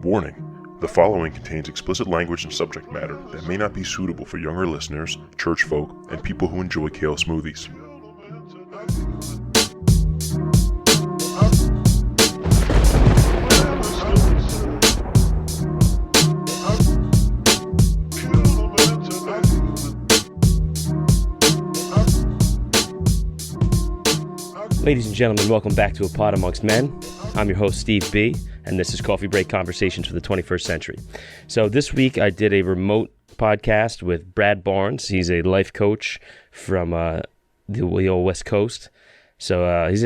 Warning: the following contains explicit language and subject matter that may not be suitable for younger listeners, church folk, and people who enjoy kale smoothies. Ladies and gentlemen, welcome back to A Pod Amongst Men. I'm your host, Steve B., and this is Coffee Break Conversations for the 21st Century. So this week I did a remote podcast with Brad Barnes. He's a life coach from the old West Coast. So he's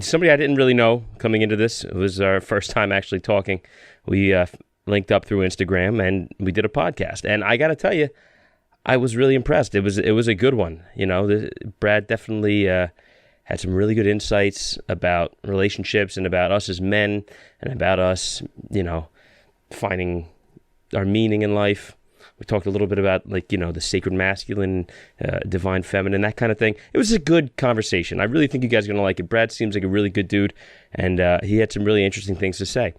somebody I didn't really know coming into this. It was our first time actually talking. We linked up through Instagram, and we did a podcast. And I got to tell you, I was really impressed. It was a good one. You know, Brad definitely had some really good insights about relationships and about us as men and about us, you know, finding our meaning in life. We talked a little bit about, like, you know, the sacred masculine, divine feminine, that kind of thing. It was a good conversation. I really think you guys are going to like it. Brad seems like a really good dude, and he had some really interesting things to say.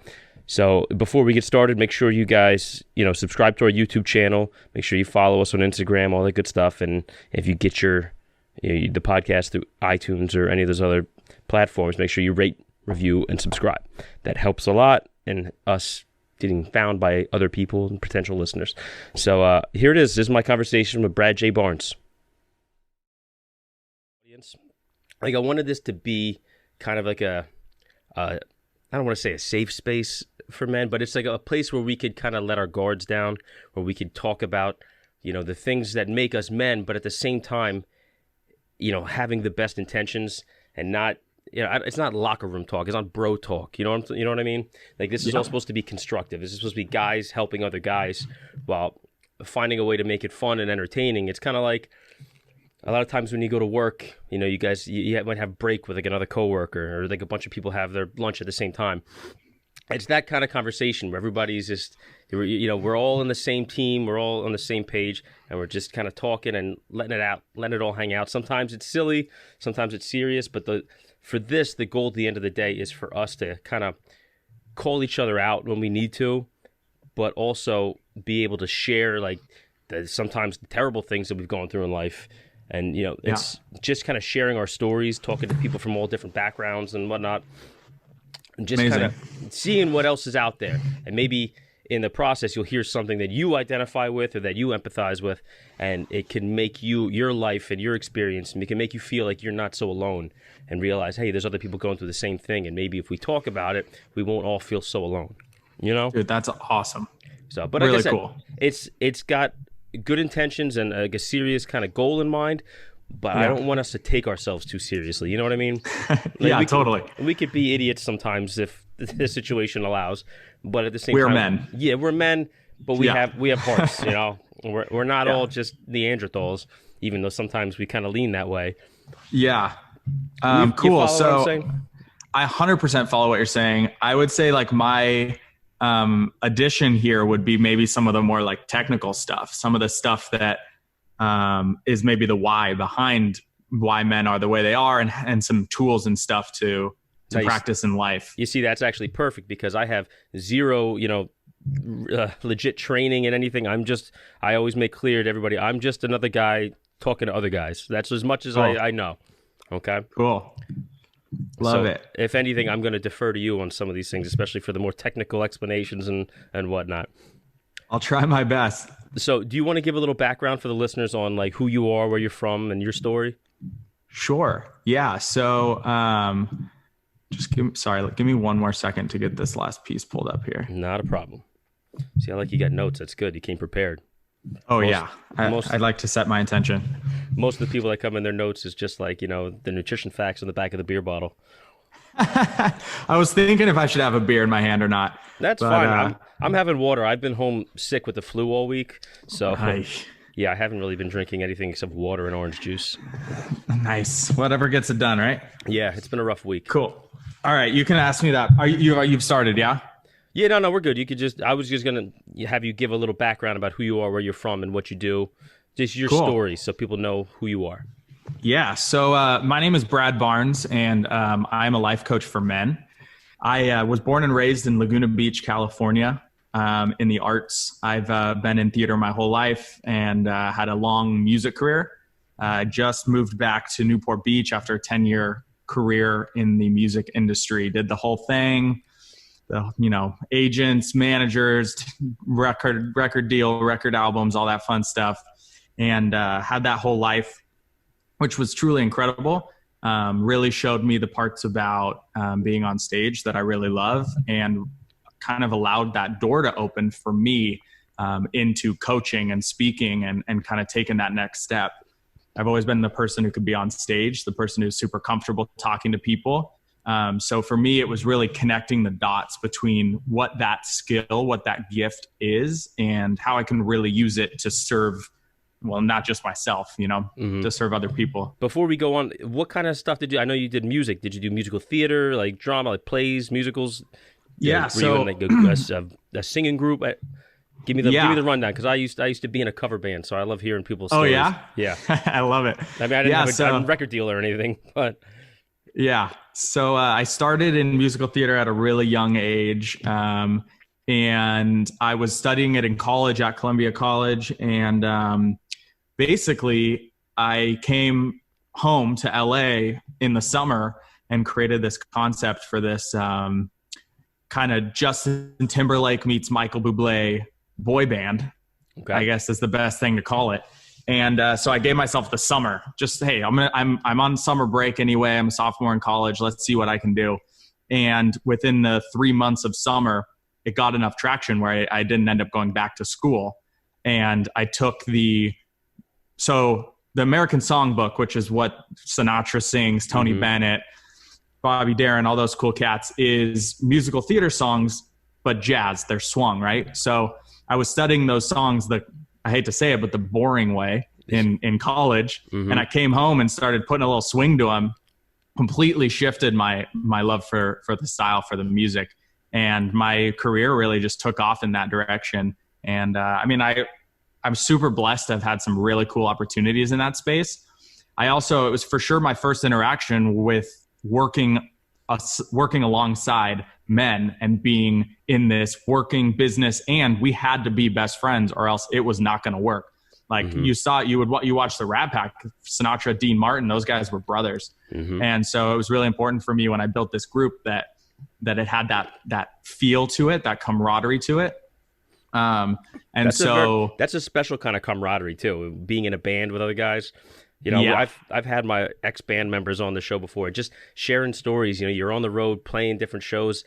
So before we get started, make sure you guys, you know, subscribe to our YouTube channel. Make sure you follow us on Instagram, all that good stuff. And if you get the podcast through iTunes or any of those other platforms, make sure you rate, review, and subscribe. That helps a lot in us getting found by other people and potential listeners. So here it is. This is my conversation with Brad J. Barnes. Like, I wanted this to be kind of like I don't want to say a safe space for men, but it's like a place where we could kind of let our guards down, where we could talk about, you know, the things that make us men, but at the same time, you know, having the best intentions and not, you know, it's not locker room talk. It's not bro talk. You know what I mean? Like, this is all supposed to be constructive. This is supposed to be guys helping other guys while finding a way to make it fun and entertaining. It's kind of like a lot of times when you go to work, you know, you guys, you might have break with like another coworker, or like a bunch of people have their lunch at the same time. It's that kind of conversation where everybody's just, you know, we're all in the same team, we're all on the same page, and we're just kind of talking and letting it out, letting it all hang out. Sometimes it's silly, sometimes it's serious, but for this, the goal at the end of the day is for us to kind of call each other out when we need to, but also be able to share, like, sometimes the terrible things that we've gone through in life. And, you know, it's just kind of sharing our stories, talking to people from all different backgrounds and whatnot. And just kind of seeing what else is out there. And maybe in the process, you'll hear something that you identify with or that you empathize with, and it can make your life and your experience, and it can make you feel like you're not so alone, and realize, hey, there's other people going through the same thing, and maybe if we talk about it, we won't all feel so alone, you know? Dude, that's awesome. So, but really like I said, cool. It's got good intentions and a serious kind of goal in mind, but I don't want us to take ourselves too seriously. You know what I mean? Like, totally. We could be idiots sometimes if the situation allows, but at the same time, we're men. Yeah, we're men, but we have hearts. You know, we're not all just Neanderthals, even though sometimes we kind of lean that way. Yeah. You Cool. follow So what I'm saying? I 100% follow what you're saying. I would say, like, my addition here would be maybe some of the more like technical stuff, some of the stuff that is maybe the why behind why men are the way they are, and some tools and stuff to practice in life. You see, that's actually perfect, because I have zero, you know, legit training in anything. I always make clear to everybody, I'm just another guy talking to other guys. That's as much as I know. Okay. Cool. Love it. If anything, I'm going to defer to you on some of these things, especially for the more technical explanations and whatnot. I'll try my best. So do you want to give a little background for the listeners on, like, who you are, where you're from, and your story? Sure. Yeah. So give me one more second to get this last piece pulled up here. Not a problem. See, I like you got notes. That's good. You came prepared. Oh, I'd like to set my intention. Most of the people that come in their notes is just like, you know, the nutrition facts on the back of the beer bottle. I was thinking if I should have a beer in my hand or not. That's fine. I'm having water. I've been home sick with the flu all week. So, yeah, I haven't really been drinking anything except water and orange juice. Nice. Whatever gets it done, right? Yeah, it's been a rough week. Cool. All right, you can ask me that. You've started, yeah? Yeah, no, we're good. I was just going to have you give a little background about who you are, where you're from, and what you do. Just your story, so people know who you are. Yeah, so my name is Brad Barnes, and I'm a life coach for men. I was born and raised in Laguna Beach, California, in the arts. I've been in theater my whole life and had a long music career. I just moved back to Newport Beach after a 10-year career in the music industry. Did the whole thing, agents, managers, record deal, record albums, all that fun stuff, and had that whole life, which was truly incredible. Really showed me the parts about being on stage that I really love, and kind of allowed that door to open for me into coaching and speaking and kind of taking that next step. I've always been the person who could be on stage, the person who's super comfortable talking to people. So for me, it was really connecting the dots between what that skill, what that gift is, and how I can really use it to serve, well, not just myself, to serve other people. Before we go on, what kind of stuff I know you did music. Did you do musical theater, like drama, like plays, musicals? Yeah. Were you in like a singing group? Give me the rundown, because I used to be in a cover band, so I love hearing people's stories. Oh yeah, yeah, I love it. I mean, I didn't have a record deal or anything, but yeah. So I started in musical theater at a really young age, and I was studying it in college at Columbia College, and basically I came home to LA in the summer and created this concept for this kind of Justin Timberlake meets Michael Bublé boy band, okay, I guess is the best thing to call it. And so I gave myself the summer, just, hey, I'm on summer break anyway. I'm a sophomore in college. Let's see what I can do. And within the 3 months of summer, it got enough traction where I didn't end up going back to school. And I took the American Songbook, which is what Sinatra sings, Tony Bennett, Bobby Darin, all those cool cats, is musical theater songs, but jazz. They're swung, right? So I was studying those songs, I hate to say it, but the boring way in college. And I came home and started putting a little swing to them, completely shifted my love for the style, for the music. And my career really just took off in that direction. And I'm super blessed to have had some really cool opportunities in that space. It was for sure my first interaction with working alongside men and being in this working business, and we had to be best friends or else it was not going to work. Like you watch the Rat Pack, Sinatra, Dean Martin, those guys were brothers. And so it was really important for me when I built this group that it had that feel to it, that camaraderie to it. That's a special kind of camaraderie too, being in a band with other guys. I've had my ex-band members on the show before, just sharing stories. You're on the road playing different shows.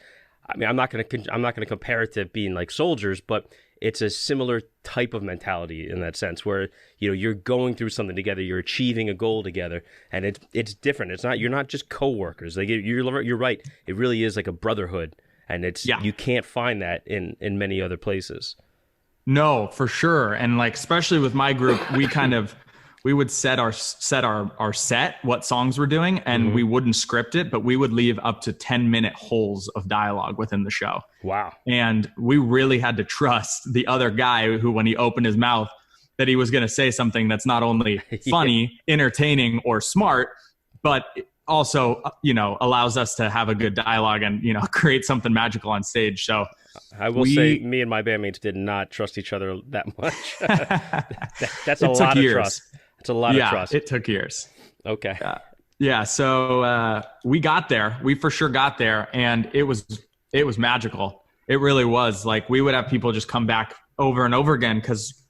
I mean, I'm not going to compare it to being like soldiers, but it's a similar type of mentality in that sense where, you're going through something together, you're achieving a goal together, and it's different. You're not just coworkers. Like you're right. It really is like a brotherhood, and you can't find that in many other places. No, for sure. And like, especially with my group, we would set our set, what songs we're doing, and we wouldn't script it, but we would leave up to 10-minute holes of dialogue within the show. Wow. And we really had to trust the other guy who, when he opened his mouth, that he was going to say something that's not only funny, entertaining, or smart, but also, allows us to have a good dialogue and, create something magical on stage. So I will say me and my bandmates did not trust each other that much. That's a lot of trust. It's a lot of trust. It took years. Okay. So we got there. We for sure got there, and it was magical. It really was. Like, we would have people just come back over and over again because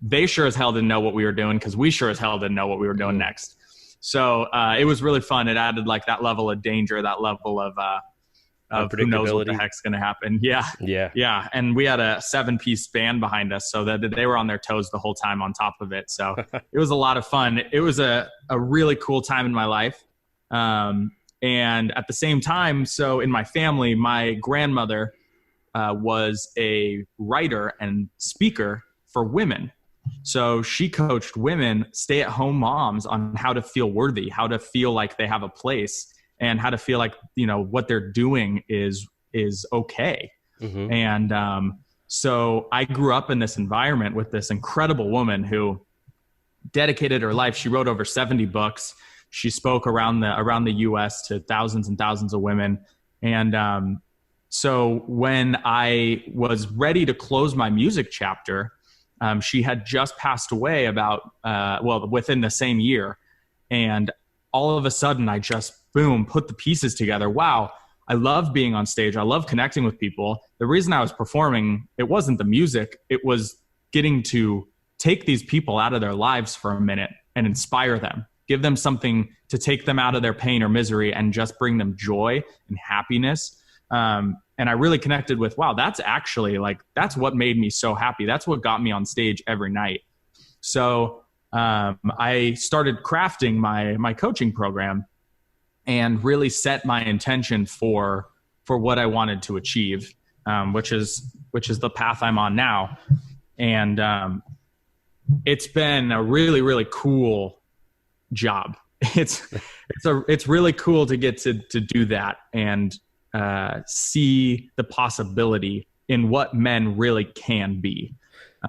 they sure as hell didn't know what we were doing, because we sure as hell didn't know what we were doing next. So it was really fun. It added like that level of danger, that level of who knows what the heck's going to happen. Yeah. And we had a 7-piece band behind us, so that they were on their toes the whole time on top of it. So it was a lot of fun. It was a really cool time in my life. And at the same time, so in my family, my grandmother was a writer and speaker for women. So she coached women, stay-at-home moms, on how to feel worthy, how to feel like they have a place, and how to feel like, what they're doing is okay. And so I grew up in this environment with this incredible woman who dedicated her life. She wrote over 70 books. She spoke around the U.S. to thousands and thousands of women. And so when I was ready to close my music chapter, she had just passed away within the same year. And all of a sudden I just, boom, put the pieces together. Wow, I love being on stage. I love connecting with people. The reason I was performing, it wasn't the music. It was getting to take these people out of their lives for a minute and inspire them, give them something to take them out of their pain or misery and just bring them joy and happiness. And I really connected with, wow, that's actually that's what made me so happy. That's what got me on stage every night. So I started crafting my coaching program and really set my intention for what I wanted to achieve, which is the path I'm on now. And it's been a really, really cool job. It's really cool to get to do that and see the possibility in what men really can be.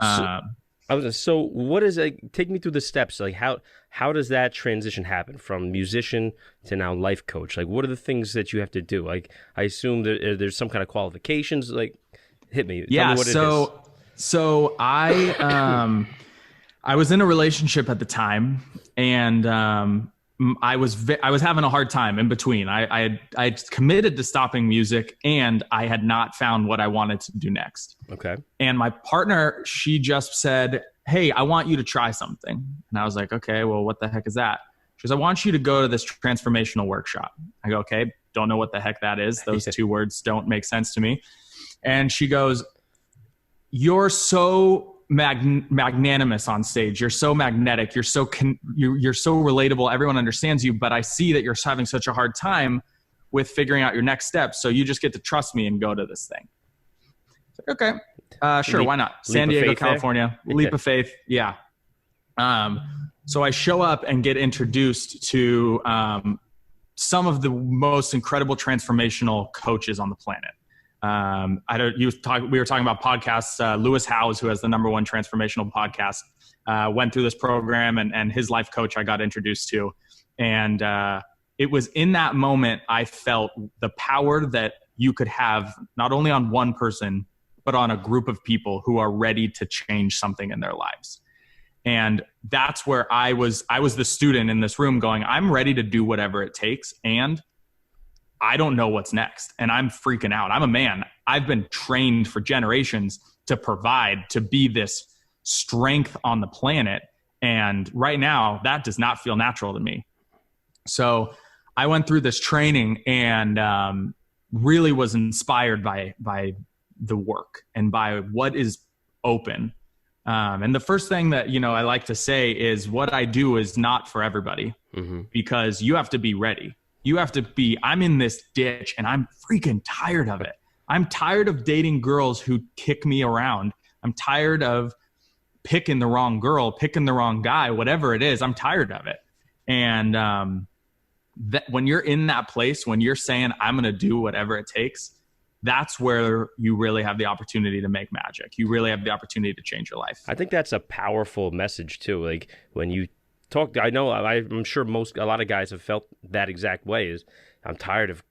So what is it? Take me through the steps. Like how does that transition happen from musician to now life coach? Like what are the things that you have to do? Like I assume there's some kind of qualifications. Like hit me. Yeah. Tell me what it is. So I was in a relationship at the time, and I was having a hard time in between. I committed to stopping music, and I had not found what I wanted to do next. Okay. And my partner, she just said, "Hey, I want you to try something." And I was like, "Okay, well, what the heck is that?" She goes, "I want you to go to this transformational workshop." I go, "Okay, don't know what the heck that is. Those two words don't make sense to me." And she goes, "You're so magnanimous on stage. You're so magnetic. You're so relatable. Everyone understands you. But I see that you're having such a hard time with figuring out your next steps. So you just get to trust me and go to this thing." Like, okay, sure, why not? San Diego, California. Leap of faith. Yeah. So I show up and get introduced to some of the most incredible transformational coaches on the planet. We were talking about podcasts. Lewis Howes, who has the #1 transformational podcast, went through this program, and his life coach I got introduced to. And it was in that moment I felt the power that you could have not only on one person, but on a group of people who are ready to change something in their lives. And that's where I was the student in this room going, I'm ready to do whatever it takes. And I don't know what's next. And I'm freaking out. I'm a man. I've been trained for generations to provide, to be this strength on the planet. And right now that does not feel natural to me. So I went through this training and really was inspired by the work and by what is open. And the first thing that, I like to say is what I do is not for everybody, because you have to be ready. You have to be, I'm in this ditch and I'm freaking tired of it. I'm tired of dating girls who kick me around. I'm tired of picking the wrong girl, picking the wrong guy, whatever it is. I'm tired of it. And that when you're in that place, when you're saying, I'm going to do whatever it takes, that's where you really have the opportunity to make magic. You really have the opportunity to change your life. I think that's a powerful message too. Like when you talk, I'm sure a lot of guys have felt that exact way. Is I'm tired of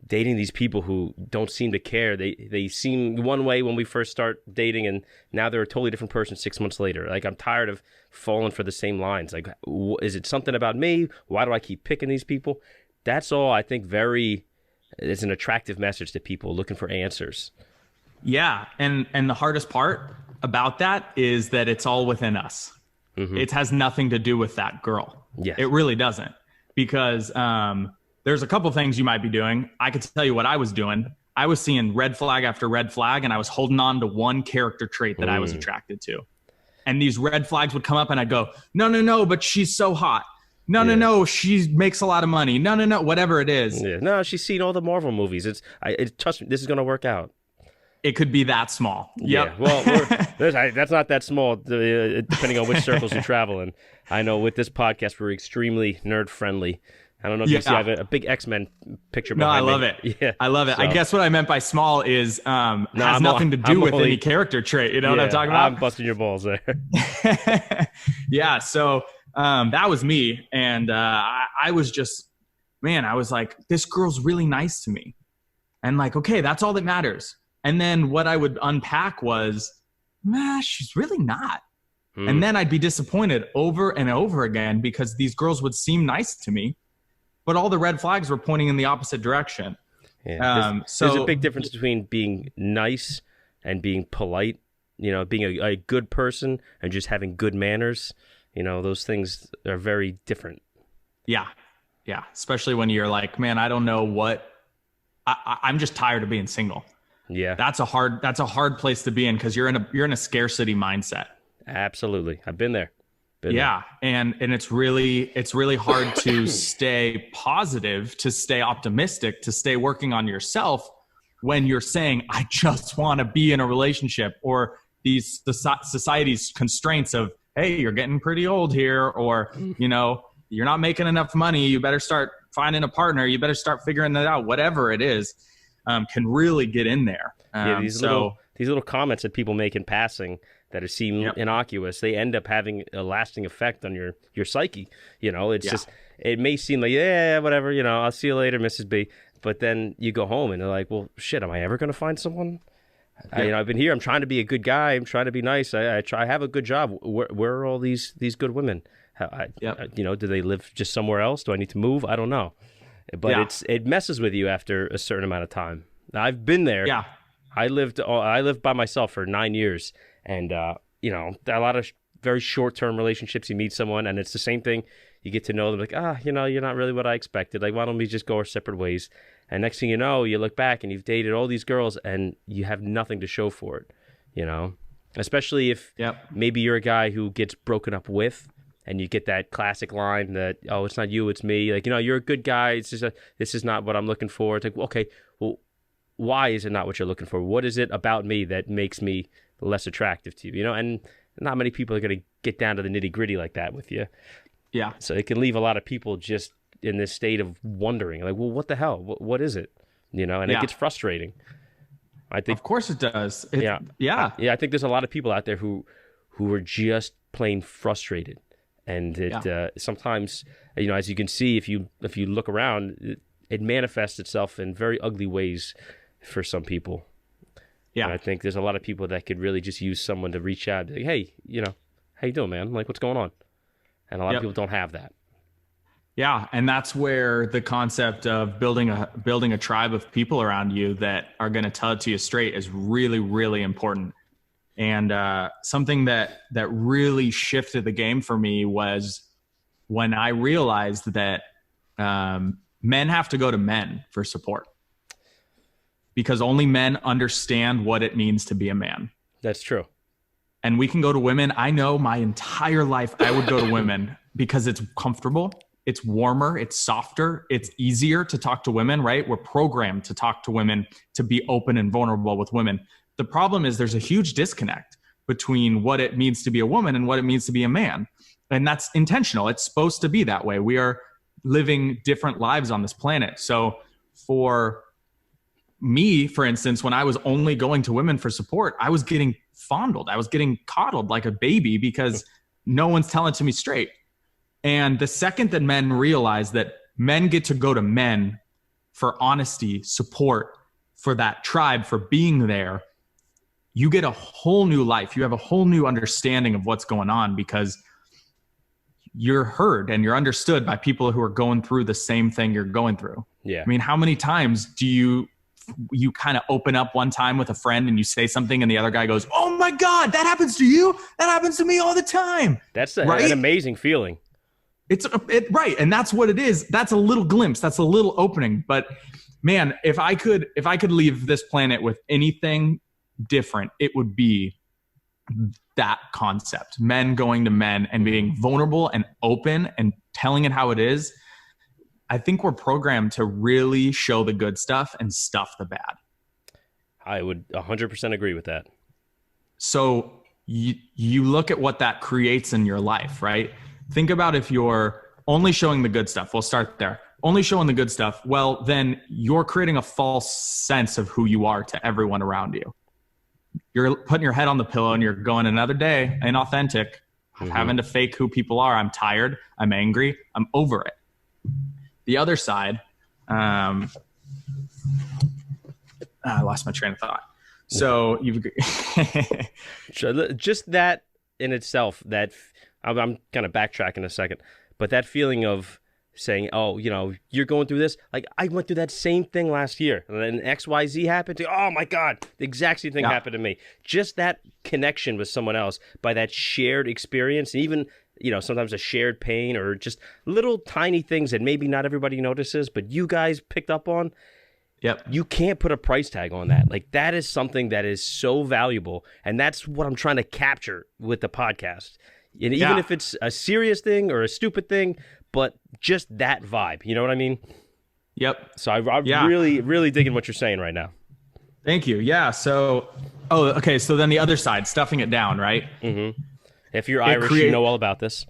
dating these people who don't seem to care. They seem one way when we first start dating, and now they're a totally different person 6 months later. Like I'm tired of falling for the same lines. Like, is it something about me? Why do I keep picking these people? That's all. I think it's an attractive message to people looking for answers. Yeah, and the hardest part about that is that it's all within us. It has nothing to do with that girl. Yes. It really doesn't, because there's a couple things you might be doing. I could tell you what I was doing. I was seeing red flag after red flag, and I was holding on to one character trait that I was attracted to. And these red flags would come up, and I'd go, no, but she's so hot. No, she makes a lot of money. No, whatever it is. Yeah. No, she's seen all the Marvel movies. Trust me, this is going to work out. It could be that small. Yep. Yeah, well, that's not that small, depending on which circles you travel in. I know with this podcast, we're extremely nerd-friendly. I don't know if you see, I have a big X-Men picture behind me. No, I love it. Yeah, I love it. So. I guess what I meant by small is has nothing to do with any character trait. You know what I'm talking about? I'm busting your balls there. Yeah, so that was me. And I was just, man, I was like, this girl's really nice to me. And like, okay, that's all that matters. And then what I would unpack was, she's really not. And then I'd be disappointed over and over again because these girls would seem nice to me, but all the red flags were pointing in the opposite direction. Yeah. There's a big difference between being nice and being polite, being a good person and just having good manners. Those things are very different. Yeah. Yeah. Especially when you're like, man, I don't know what, I'm just tired of being single. Yeah. That's a hard place to be in because you're in a scarcity mindset. Absolutely. I've been there. Yeah. And it's really hard to stay positive, to stay optimistic, to stay working on yourself when you're saying, I just want to be in a relationship, or the society's constraints of, hey, you're getting pretty old here, or, you're not making enough money. You better start finding a partner. You better start figuring that out. Whatever it is, can really get in there. These little comments that people make in passing that seem innocuous, they end up having a lasting effect on your psyche. It's just, it may seem like, whatever, I'll see you later, Mrs. B. But then you go home and they're like, well, shit, am I ever going to find someone? I've been here. I'm trying to be a good guy. I'm trying to be nice. I have a good job. Where are all these good women? Do they live just somewhere else? Do I need to move? I don't know. But it messes with you after a certain amount of time. Now, I've been there. Yeah. I lived by myself for 9 years. And, a lot of very short-term relationships, you meet someone and it's the same thing. You get to know them like, you're not really what I expected. Like, why don't we just go our separate ways? And next thing you know, you look back and you've dated all these girls and you have nothing to show for it, especially if maybe you're a guy who gets broken up with and you get that classic line that, oh, it's not you, it's me. Like, you're a good guy. It's just this is not what I'm looking for. It's like, okay, well, why is it not what you're looking for? What is it about me that makes me less attractive to you, and not many people are going to get down to the nitty gritty like that with you. Yeah. So it can leave a lot of people just in this state of wondering, like, well, what the hell? What is it? And it gets frustrating. I think. Of course it does. Yeah. I think there's a lot of people out there who are just plain frustrated. And it sometimes, as you can see, if you look around, it manifests itself in very ugly ways for some people. Yeah, and I think there's a lot of people that could really just use someone to reach out and be like, hey, how you doing, man? Like, what's going on? And a lot of people don't have that. Yeah, and that's where the concept of building a tribe of people around you that are going to tell it to you straight is really, really important. And something that really shifted the game for me was when I realized that men have to go to men for support. Because only men understand what it means to be a man. That's true. And we can go to women. I know my entire life I would go to women because it's comfortable, it's warmer, it's softer, it's easier to talk to women, right? We're programmed to talk to women, to be open and vulnerable with women. The problem is there's a huge disconnect between what it means to be a woman and what it means to be a man. And that's intentional. It's supposed to be that way. We are living different lives on this planet. So for me, for instance, when I was only going to women for support, I was getting fondled. I was getting coddled like a baby because no one's telling it to me straight. And the second that men realize that men get to go to men for honesty, support, for that tribe, for being there, you get a whole new life. You have a whole new understanding of what's going on because you're heard and you're understood by people who are going through the same thing you're going through. Yeah. I mean, how many times do you kind of open up one time with a friend and you say something and the other guy goes, oh my God, that happens to you? That happens to me all the time. That's an amazing feeling. Right. And that's what it is. That's a little glimpse. That's a little opening. But man, if I could leave this planet with anything different, it would be that concept. Men going to men and being vulnerable and open and telling it how it is. I think we're programmed to really show the good stuff and stuff the bad. I would 100% agree with that. So you look at what that creates in your life, right? Think about if you're only showing the good stuff. We'll start there. Only showing the good stuff. Well, then you're creating a false sense of who you are to everyone around you. You're putting your head on the pillow and you're going, another day, inauthentic, having to fake who people are. I'm tired. I'm angry. I'm over it. The other side, I lost my train of thought. So you've Just that in itself, I'm kind of backtracking a second, but that feeling of saying, oh, you're going through this. Like, I went through that same thing last year, and then XYZ happened. Oh my God, the exact same thing happened to me. Just that connection with someone else by that shared experience, and even, sometimes a shared pain or just little tiny things that maybe not everybody notices, but you guys picked up on. Yep. You can't put a price tag on that. Like, that is something that is so valuable, and that's what I'm trying to capture with the podcast. And even if it's a serious thing or a stupid thing, but just that vibe, you know what I mean? Yep. So I'm really, really digging what you're saying right now. Thank you. Yeah. So, okay. So then the other side, stuffing it down, right? Mm-hmm. If you're Irish, you know all about this.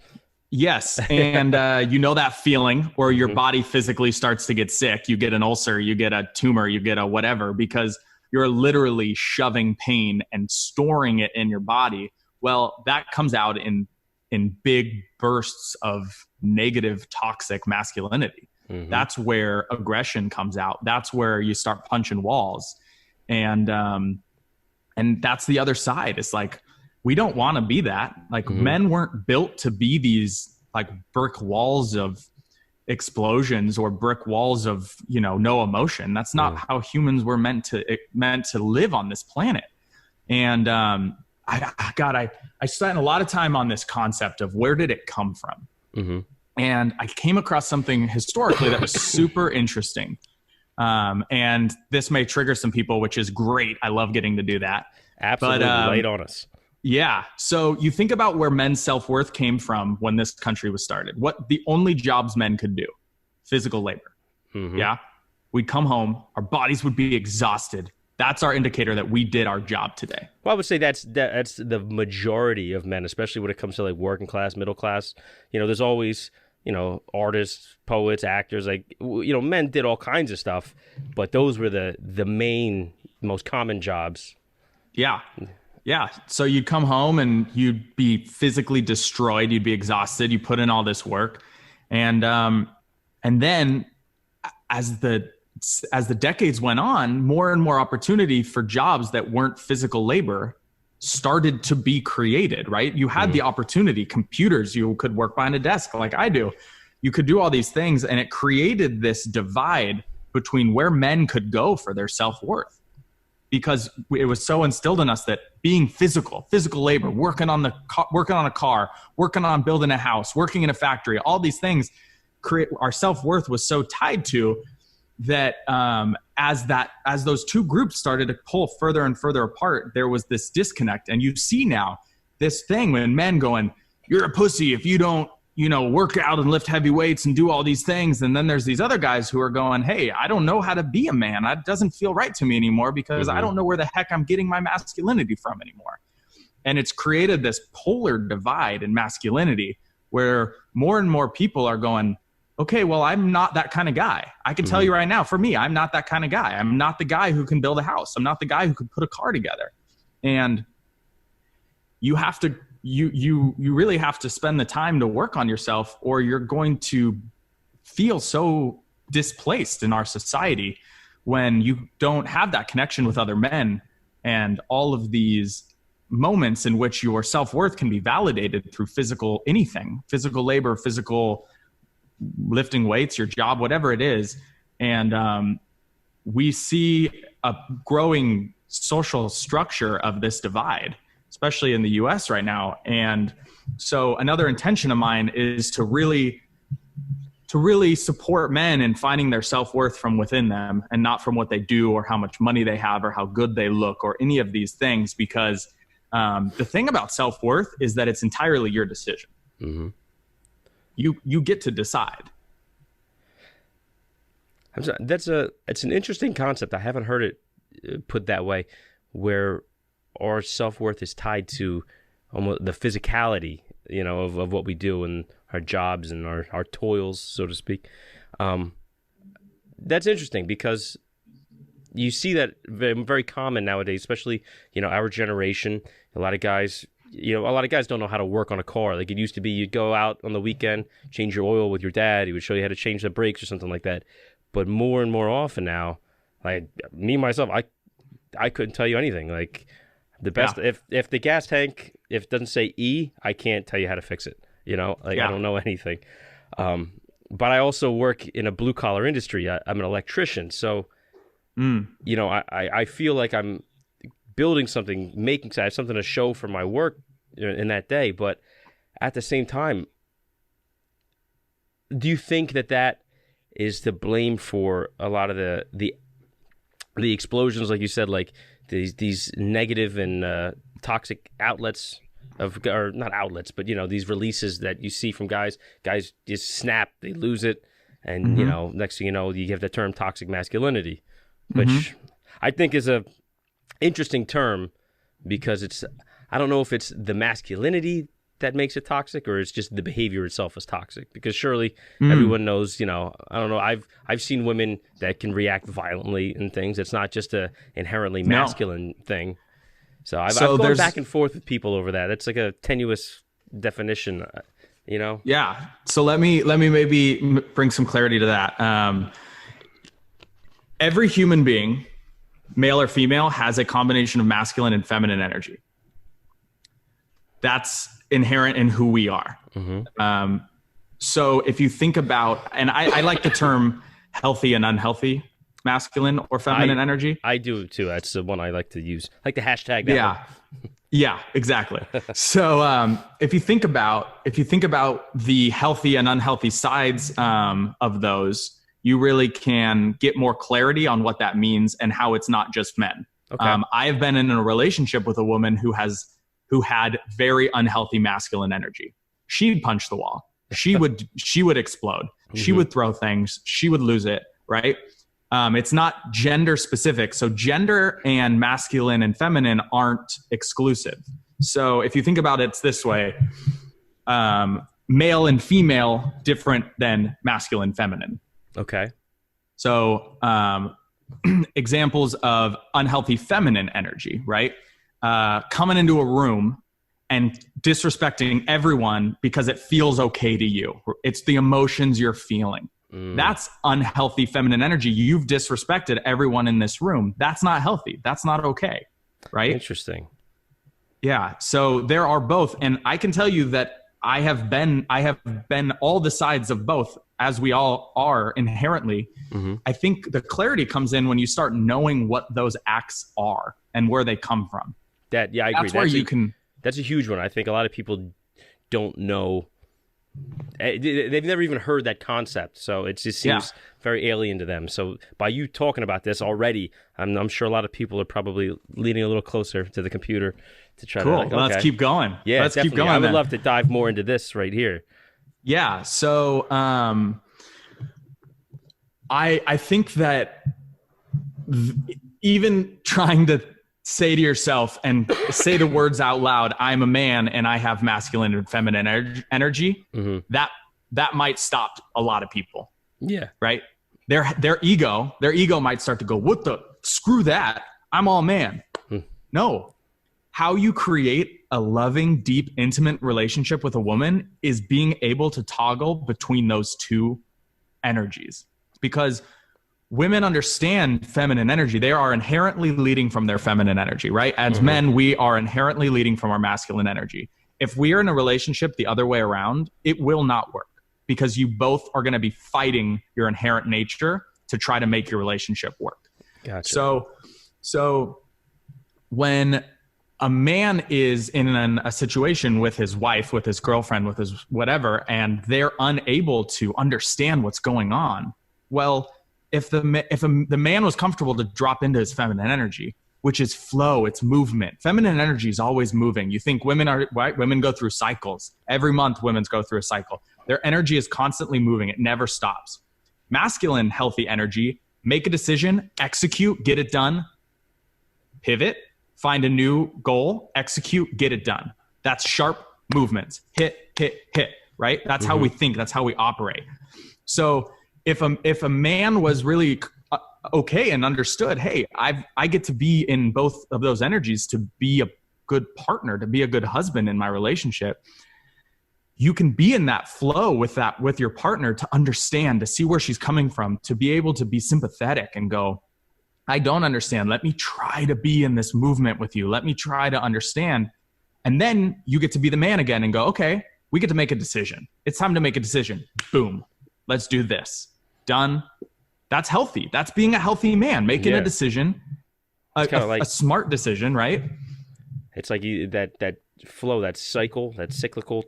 Yes. And you know that feeling where your body physically starts to get sick. You get an ulcer, you get a tumor, you get a whatever, because you're literally shoving pain and storing it in your body. Well, that comes out in big bursts of negative, toxic masculinity. Mm-hmm. That's where aggression comes out. That's where you start punching walls. And that's the other side. It's like, we don't want to be that. Like, men weren't built to be these like brick walls of explosions or brick walls of, no emotion. That's not how humans were meant to live on this planet. And, I spent a lot of time on this concept of where did it come from? Mm-hmm. And I came across something historically that was super interesting. And this may trigger some people, which is great. I love getting to do that. Absolutely. Lay on us. Yeah. So you think about where men's self-worth came from when this country was started. What the only jobs men could do, physical labor. Mm-hmm. Yeah. We'd come home, our bodies would be exhausted. That's our indicator that we did our job today. Well, I would say that's the majority of men, especially when it comes to like working class, middle class. There's always, artists, poets, actors, like, men did all kinds of stuff, but those were the main, most common jobs. Yeah. Yeah. So you'd come home and you'd be physically destroyed. You'd be exhausted. You put in all this work. And then as the decades went on, more and more opportunity for jobs that weren't physical labor started to be created, right? You had the opportunity, computers, you could work behind a desk like I do. You could do all these things, and it created this divide between where men could go for their self-worth, because it was so instilled in us that being physical labor, working on a car, working on building a house, working in a factory, all these things, our self-worth was so tied to that. As those two groups started to pull further and further apart, there was this disconnect. And you see now this thing when men going, you're a pussy if you don't, work out and lift heavy weights and do all these things. And then there's these other guys who are going, hey, I don't know how to be a man. It doesn't feel right to me anymore because I don't know where the heck I'm getting my masculinity from anymore. And it's created this polar divide in masculinity where more and more people are going, okay, well, I'm not that kind of guy. I can tell you right now, for me, I'm not that kind of guy. I'm not the guy who can build a house. I'm not the guy who can put a car together. And you have to, you really have to spend the time to work on yourself, or you're going to feel so displaced in our society when you don't have that connection with other men and all of these moments in which your self-worth can be validated through physical labor, physical lifting weights, your job, whatever it is. And we see a growing social structure of this divide, especially in the US right now. And so another intention of mine is to really support men in finding their self-worth from within them and not from what they do or how much money they have or how good they look or any of these things. Because the thing about self-worth is that it's entirely your decision. Mm-hmm. You get to decide. It's an interesting concept. I haven't heard it put that way, where our self-worth is tied to almost the physicality, of what we do and our jobs and our toils, so to speak. That's interesting because you see that very common nowadays, especially, our generation. A lot of guys don't know how to work on a car. Like it used to be, you'd go out on the weekend, change your oil with your dad. He would show you how to change the brakes or something like that. But more and more often now, like me, myself, I couldn't tell you anything. Like the best, if the gas tank, if it doesn't say E, I can't tell you how to fix it. You know, like I don't know anything. But I also work in a blue collar industry. I'm an electrician. So, you know, I feel like I'm building something, I have something to show for my work in that day. But at the same time, do you think that is to blame for a lot of the explosions, like you said, like these negative and toxic outlets or not outlets, but you know, these releases that you see from guys just snap, they lose it, and you know, next thing you know, you have the term toxic masculinity, which I think is a interesting term because I don't know if it's the masculinity that makes it toxic or it's just the behavior itself is toxic, because surely everyone knows, you know, I don't know, I've seen women that can react violently and things. It's not just a inherently masculine thing. So I've gone back and forth with people over that. It's like a tenuous definition, you know? Yeah. So let me maybe bring some clarity to that. Every human being, male or female, has a combination of masculine and feminine energy. That's inherent in who we are. So if you think about, and I like the term healthy and unhealthy masculine or feminine energy. I do too. That's the one I like to use. I like the hashtag. That one. Yeah, exactly. So if you think about the healthy and unhealthy sides of those, you really can get more clarity on what that means and how it's not just men. Okay. I have been in a relationship with a woman who had very unhealthy masculine energy. She'd punch the wall. She would explode. She would throw things. She would lose it. Right. It's not gender specific. So gender and masculine and feminine aren't exclusive. So if you think about it, it's this way, male and female, different than masculine, feminine. Okay. So examples of unhealthy feminine energy, right? Coming into a room and disrespecting everyone because it feels okay to you. It's the emotions you're feeling. That's unhealthy feminine energy. You've disrespected everyone in this room. That's not healthy. That's not okay. Right? Interesting. Yeah. So there are both. And I can tell you that I have been all the sides of both, as we all are inherently. I think the clarity comes in when you start knowing what those acts are and where they come from. I agree. That's where you can. That's a huge one. I think a lot of people don't know. They've never even heard that concept, so it just seems very alien to them. So by you talking about this already, I'm sure a lot of people are probably leaning a little closer to the computer to try to. Cool. Well, let's keep going. Yeah, let's keep going. I would love to dive more into this right here. Yeah. So I think that even trying to say to yourself and say the words out loud, I'm a man and I have masculine and feminine energy, that might stop a lot of people. Yeah. Right? Their ego might start to go, what the, screw that. I'm all man. No. How you create a loving, deep, intimate relationship with a woman is being able to toggle between those two energies, because women understand feminine energy. They are inherently leading from their feminine energy, right? As men, we are inherently leading from our masculine energy. If we are in a relationship the other way around, it will not work, because you both are going to be fighting your inherent nature to try to make your relationship work. Gotcha. So when a man is in a situation with his wife, with his girlfriend, with his whatever, and they're unable to understand what's going on, well, if the man was comfortable to drop into his feminine energy, which is flow, it's movement. Feminine energy is always moving. You think women go through cycles. Every month, women go through a cycle. Their energy is constantly moving. It never stops. Masculine, healthy energy, make a decision, execute, get it done, pivot, find a new goal, execute, get it done. That's sharp movements. Hit, hit, hit, right? That's how we think. That's how we operate. So if a man was really okay and understood, hey, I get to be in both of those energies to be a good partner, to be a good husband in my relationship, you can be in that flow with your partner, to understand, to see where she's coming from, to be able to be sympathetic and go, I don't understand. Let me try to be in this movement with you. Let me try to understand. And then you get to be the man again and go, okay, we get to make a decision. It's time to make a decision. Boom. Let's do this. Done. That's healthy. That's being a healthy man, making a decision, a smart decision, right? It's like that flow, that cycle, that cyclical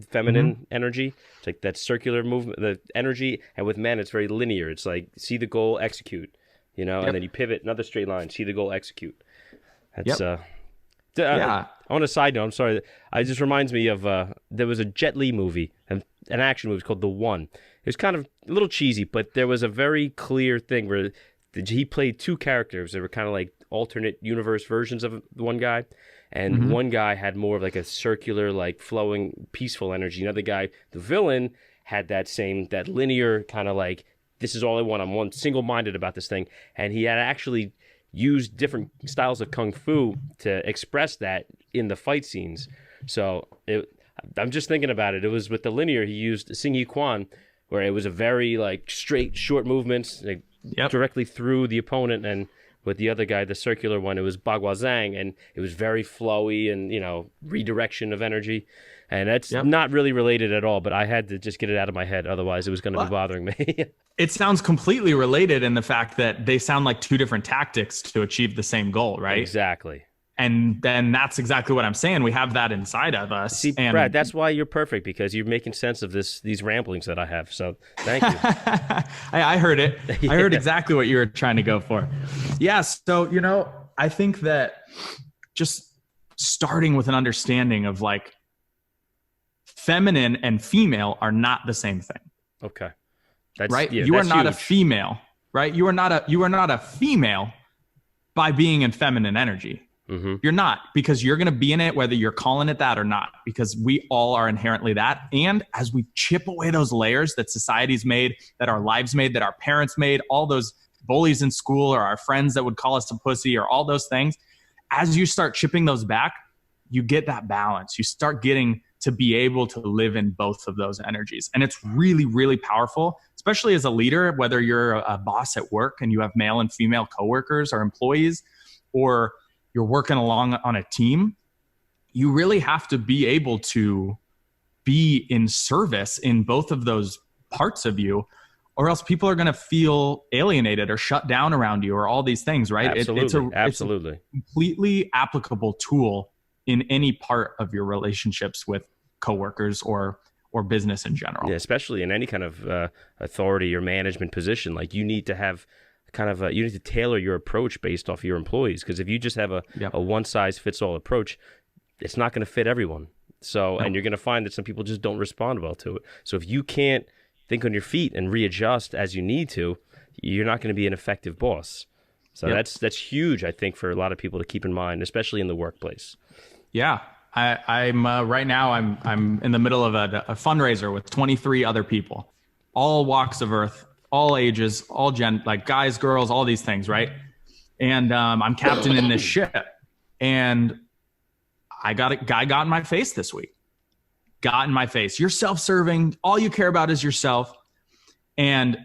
feminine energy. It's like that circular movement, the energy. And with men, it's very linear. It's like, see the goal, execute, and then you pivot, another straight line, see the goal, execute. That's, on a side note, I'm sorry, it just reminds me of, there was a Jet Li movie, an action movie called The One. It was kind of a little cheesy, but there was a very clear thing where he played two characters. They were kind of like alternate universe versions of the one guy. And one guy had more of like a circular, like flowing, peaceful energy. Another guy, the villain, had that linear kind of like, this is all I want. I'm one single-minded about this thing. And he had actually used different styles of kung fu to express that in the fight scenes. So I'm just thinking about it. It was with the linear, he used Sing Yi Quan, where it was a very like straight, short movements, like, directly through the opponent. And with the other guy, the circular one, it was Bagua Zhang, and it was very flowy and, redirection of energy. And that's not really related at all, but I had to just get it out of my head. Otherwise, it was going to be bothering me. It sounds completely related in the fact that they sound like two different tactics to achieve the same goal, right? Exactly. And then that's exactly what I'm saying. We have that inside of us. See, Brad, that's why you're perfect, because you're making sense of these ramblings that I have. So thank you. I heard it. I heard exactly what you were trying to go for. Yeah. So, I think that just starting with an understanding of like feminine and female are not the same thing. Okay. Right. You are not a female, right? You are not a female by being in feminine energy. You're not, because you're going to be in it whether you're calling it that or not, because we all are inherently that. And as we chip away those layers that society's made, that our lives made, that our parents made, all those bullies in school or our friends that would call us a pussy or all those things, as you start chipping those back, you get that balance. You start getting to be able to live in both of those energies. And it's really, really powerful, especially as a leader, whether you're a boss at work and you have male and female coworkers or employees, or you're working along on a team. You really have to be able to be in service in both of those parts of you, or else people are going to feel alienated or shut down around you or all these things, right? Absolutely. It's a completely applicable tool in any part of your relationships with coworkers or business in general. Yeah, especially in any kind of authority or management position. Like you need to have you need to tailor your approach based off your employees, because if you just have a one size fits all approach, it's not going to fit everyone. So, and you're going to find that some people just don't respond well to it. So if you can't think on your feet and readjust as you need to, you're not going to be an effective boss. So that's huge, I think, for a lot of people to keep in mind, especially in the workplace. Yeah. I'm right now I'm in the middle of a fundraiser with 23 other people, all walks of earth, all ages, all like guys, girls, all these things, right? And I'm captain in this ship. And a guy got in my face this week. Got in my face. You're self-serving. All you care about is yourself. And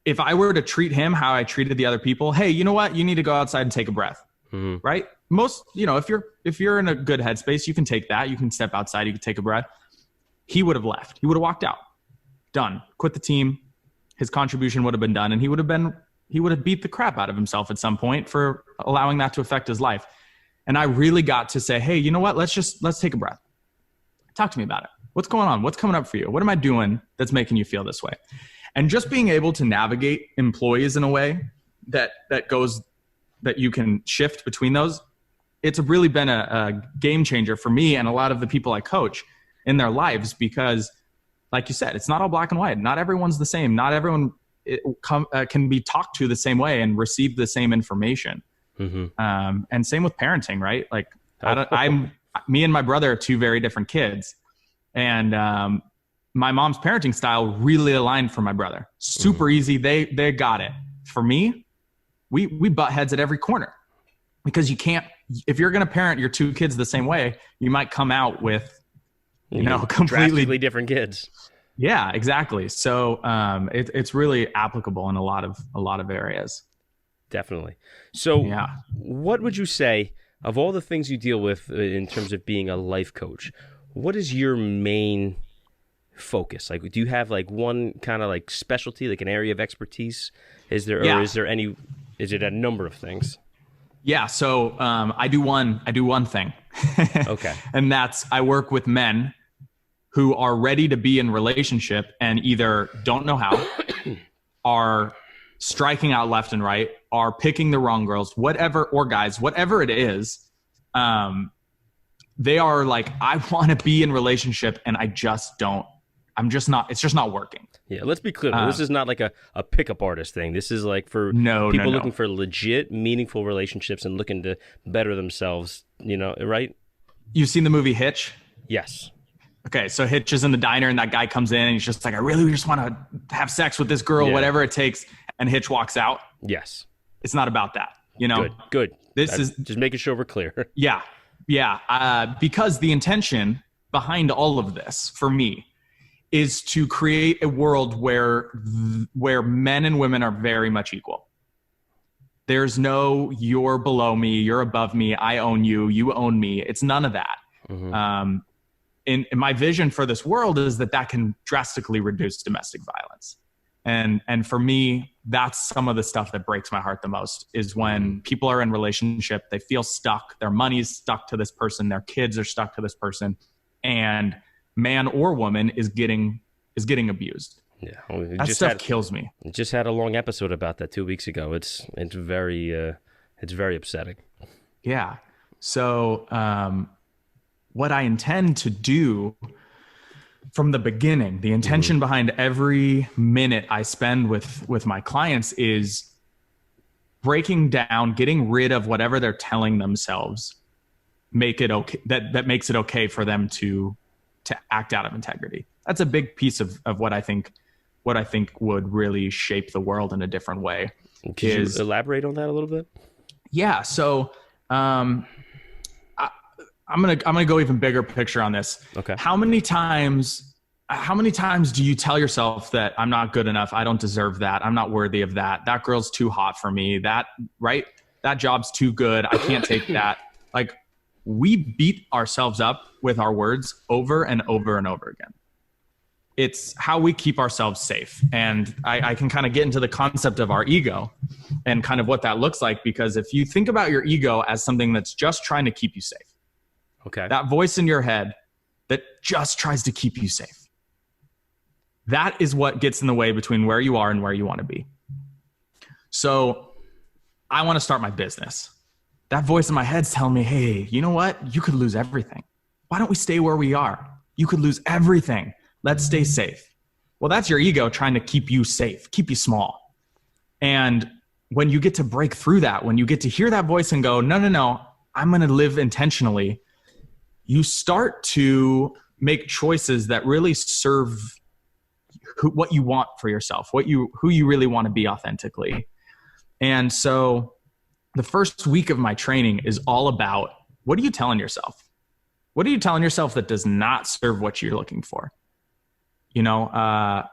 if I were to treat him how I treated the other people, hey, you know what? You need to go outside and take a breath, right? Most, if you're in a good headspace, you can take that. You can step outside. You can take a breath. He would have left. He would have walked out. Done. Quit the team. His contribution would have been done, and he would have beat the crap out of himself at some point for allowing that to affect his life. And I really got to say, hey, you know what? Let's take a breath. Talk to me about it. What's going on? What's coming up for you? What am I doing that's making you feel this way? And just being able to navigate employees in a way that you can shift between those, it's really been a game changer for me and a lot of the people I coach in their lives, because like you said, it's not all black and white. Not everyone's the same. Not everyone can be talked to the same way and receive the same information. And same with parenting, right? Like me and my brother are two very different kids. And my mom's parenting style really aligned for my brother. Super easy. They got it. For me, we butt heads at every corner, because you can't, if you're going to parent your two kids the same way, you might come out with, completely different kids. Yeah, exactly. So it's really applicable in a lot of areas. Definitely. So Yeah. what would you say of all the things you deal with in terms of being a life coach, what is your main focus? Like, do you have like one kind of like specialty, like an area of expertise? Is there, Yeah. or is there any, is it a number of things? Yeah. So I do one thing. Okay. And that's I work with men who are ready to be in relationship and either don't know how, are striking out left and right, are picking the wrong girls, whatever, or guys, whatever it is. They are like, I want to be in relationship and I just don't. It's just not working. Yeah, let's be clear. This is not like a pickup artist thing. This is like for No. people looking for legit, meaningful relationships and looking to better themselves, right? You've seen the movie Hitch? Yes. Okay, so Hitch is in the diner and that guy comes in and he's just like, I really just want to have sex with this girl, whatever it takes. And Hitch walks out. Yes. It's not about that, Good. This is just making sure we're clear. Yeah. Because the intention behind all of this for me is to create a world where men and women are very much equal. There's no you're below me, you're above me, I own you, you own me. It's none of that. Mm-hmm. In my vision for this world is that can drastically reduce domestic violence. And for me, that's some of the stuff that breaks my heart the most is when people are in relationship, they feel stuck, their money's stuck to this person, their kids are stuck to this person, and man or woman is getting abused. Yeah, that stuff kills me. Just had a long episode about that 2 weeks ago. It's very upsetting. Yeah. So what I intend to do from the beginning, the intention behind every minute I spend with my clients is breaking down, getting rid of whatever they're telling themselves, make it okay. That makes it okay for them to act out of integrity. That's a big piece of what I think would really shape the world in a different way. Can you elaborate on that a little bit? Yeah. So I'm gonna go even bigger picture on this. Okay. How many times do you tell yourself that I'm not good enough, I don't deserve that, I'm not worthy of that, that girl's too hot for me, that job's too good, I can't take that? Like, we beat ourselves up with our words over and over and over again. It's how we keep ourselves safe. And I can kind of get into the concept of our ego and kind of what that looks like, because if you think about your ego as something that's just trying to keep you safe, okay, that voice in your head that just tries to keep you safe, that is what gets in the way between where you are and where you want to be. So I want to start my business. That voice in my head's telling me, hey, you know what? You could lose everything. Why don't we stay where we are? You could lose everything. Let's stay safe. Well, that's your ego trying to keep you safe, keep you small. And when you get to break through that, when you get to hear that voice and go, no, I'm going to live intentionally, you start to make choices that really serve what you want for yourself, who you really want to be authentically. And so the first week of my training is all about, what are you telling yourself? What are you telling yourself that does not serve what you're looking for? I'm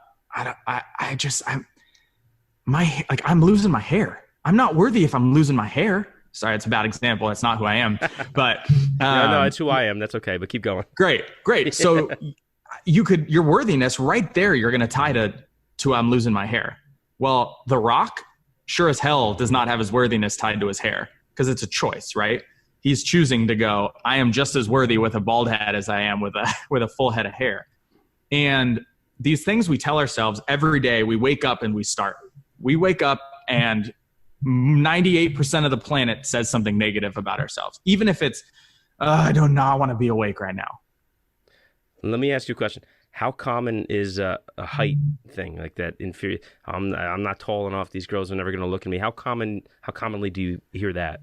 losing my hair. I'm not worthy if I'm losing my hair. Sorry, it's a bad example. That's not who I am. But no, it's who I am. That's okay. But keep going. Great. So your worthiness right there, you're going to tie to I'm losing my hair. Well, The Rock sure as hell does not have his worthiness tied to his hair, because it's a choice, right? He's choosing to go, I am just as worthy with a bald head as I am with a full head of hair. And these things we tell ourselves every day, we wake up and we start. We wake up and 98% of the planet says something negative about ourselves, even if it's, I do not want to be awake right now. Let me ask you a question. How common is a height thing like that? Inferior. I'm not tall enough. These girls are never going to look at me. How commonly do you hear that?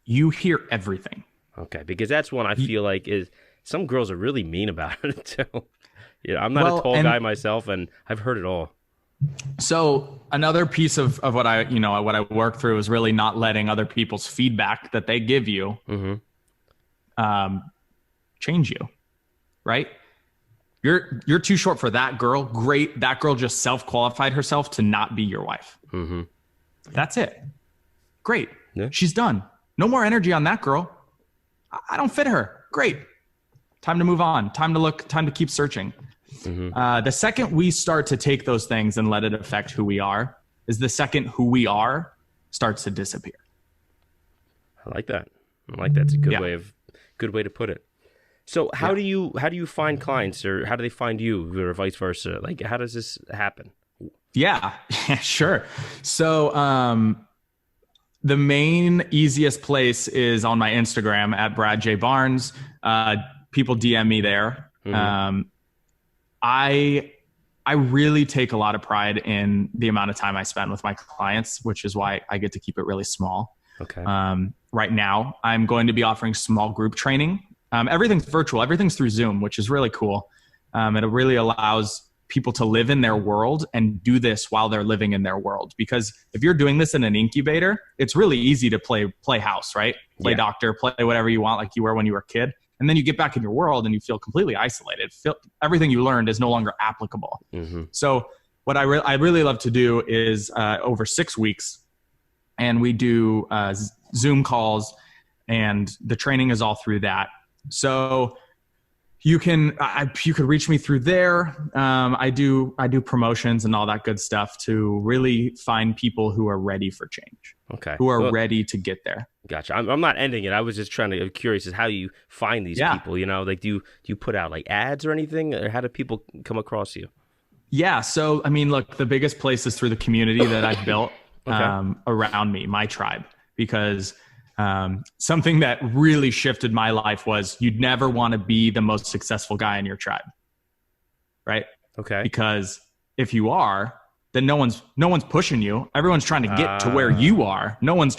You hear everything. Okay, because that's one I feel like is some girls are really mean about it too. I'm not a tall guy myself, and I've heard it all. So another piece of what I work through is really not letting other people's feedback that they give you change you, right? You're too short for that girl. Great. That girl just self-qualified herself to not be your wife. Mm-hmm. That's it. Great. Yeah. She's done. No more energy on that girl. I don't fit her. Great. Time to move on. Time to look. Time to keep searching. The second we start to take those things and let it affect who we are is the second who we are starts to disappear. I like that. It's a good way to put it. So how do you find clients, or how do they find you, or vice versa? Like, how does this happen? Yeah, sure. So the main easiest place is on my Instagram at Brad J. Barnes. People DM me there. I really take a lot of pride in the amount of time I spend with my clients, which is why I get to keep it really small. Okay. Right now, I'm going to be offering small group training. Everything's virtual. Everything's through Zoom, which is really cool. It really allows people to live in their world and do this while they're living in their world. Because if you're doing this in an incubator, it's really easy to play house, right? Play doctor, play whatever you want like you were when you were a kid. And then you get back in your world and you feel completely isolated. Everything you learned is no longer applicable. So what I really love to do is over 6 weeks, and we do Zoom calls, and the training is all through that. So you could reach me through there. I do promotions and all that good stuff to really find people who are ready for change. Okay. Who are ready to get there. Gotcha. I'm not ending it. I was just I'm curious as how you find these people, you know, like do you put out like ads or anything, or how do people come across you? Yeah. So, I mean, look, the biggest place is through the community that I've built around me, my tribe, because something that really shifted my life was you'd never want to be the most successful guy in your tribe. Right. Okay. Because if you are, then no one's pushing you. Everyone's trying to get to where you are. No one's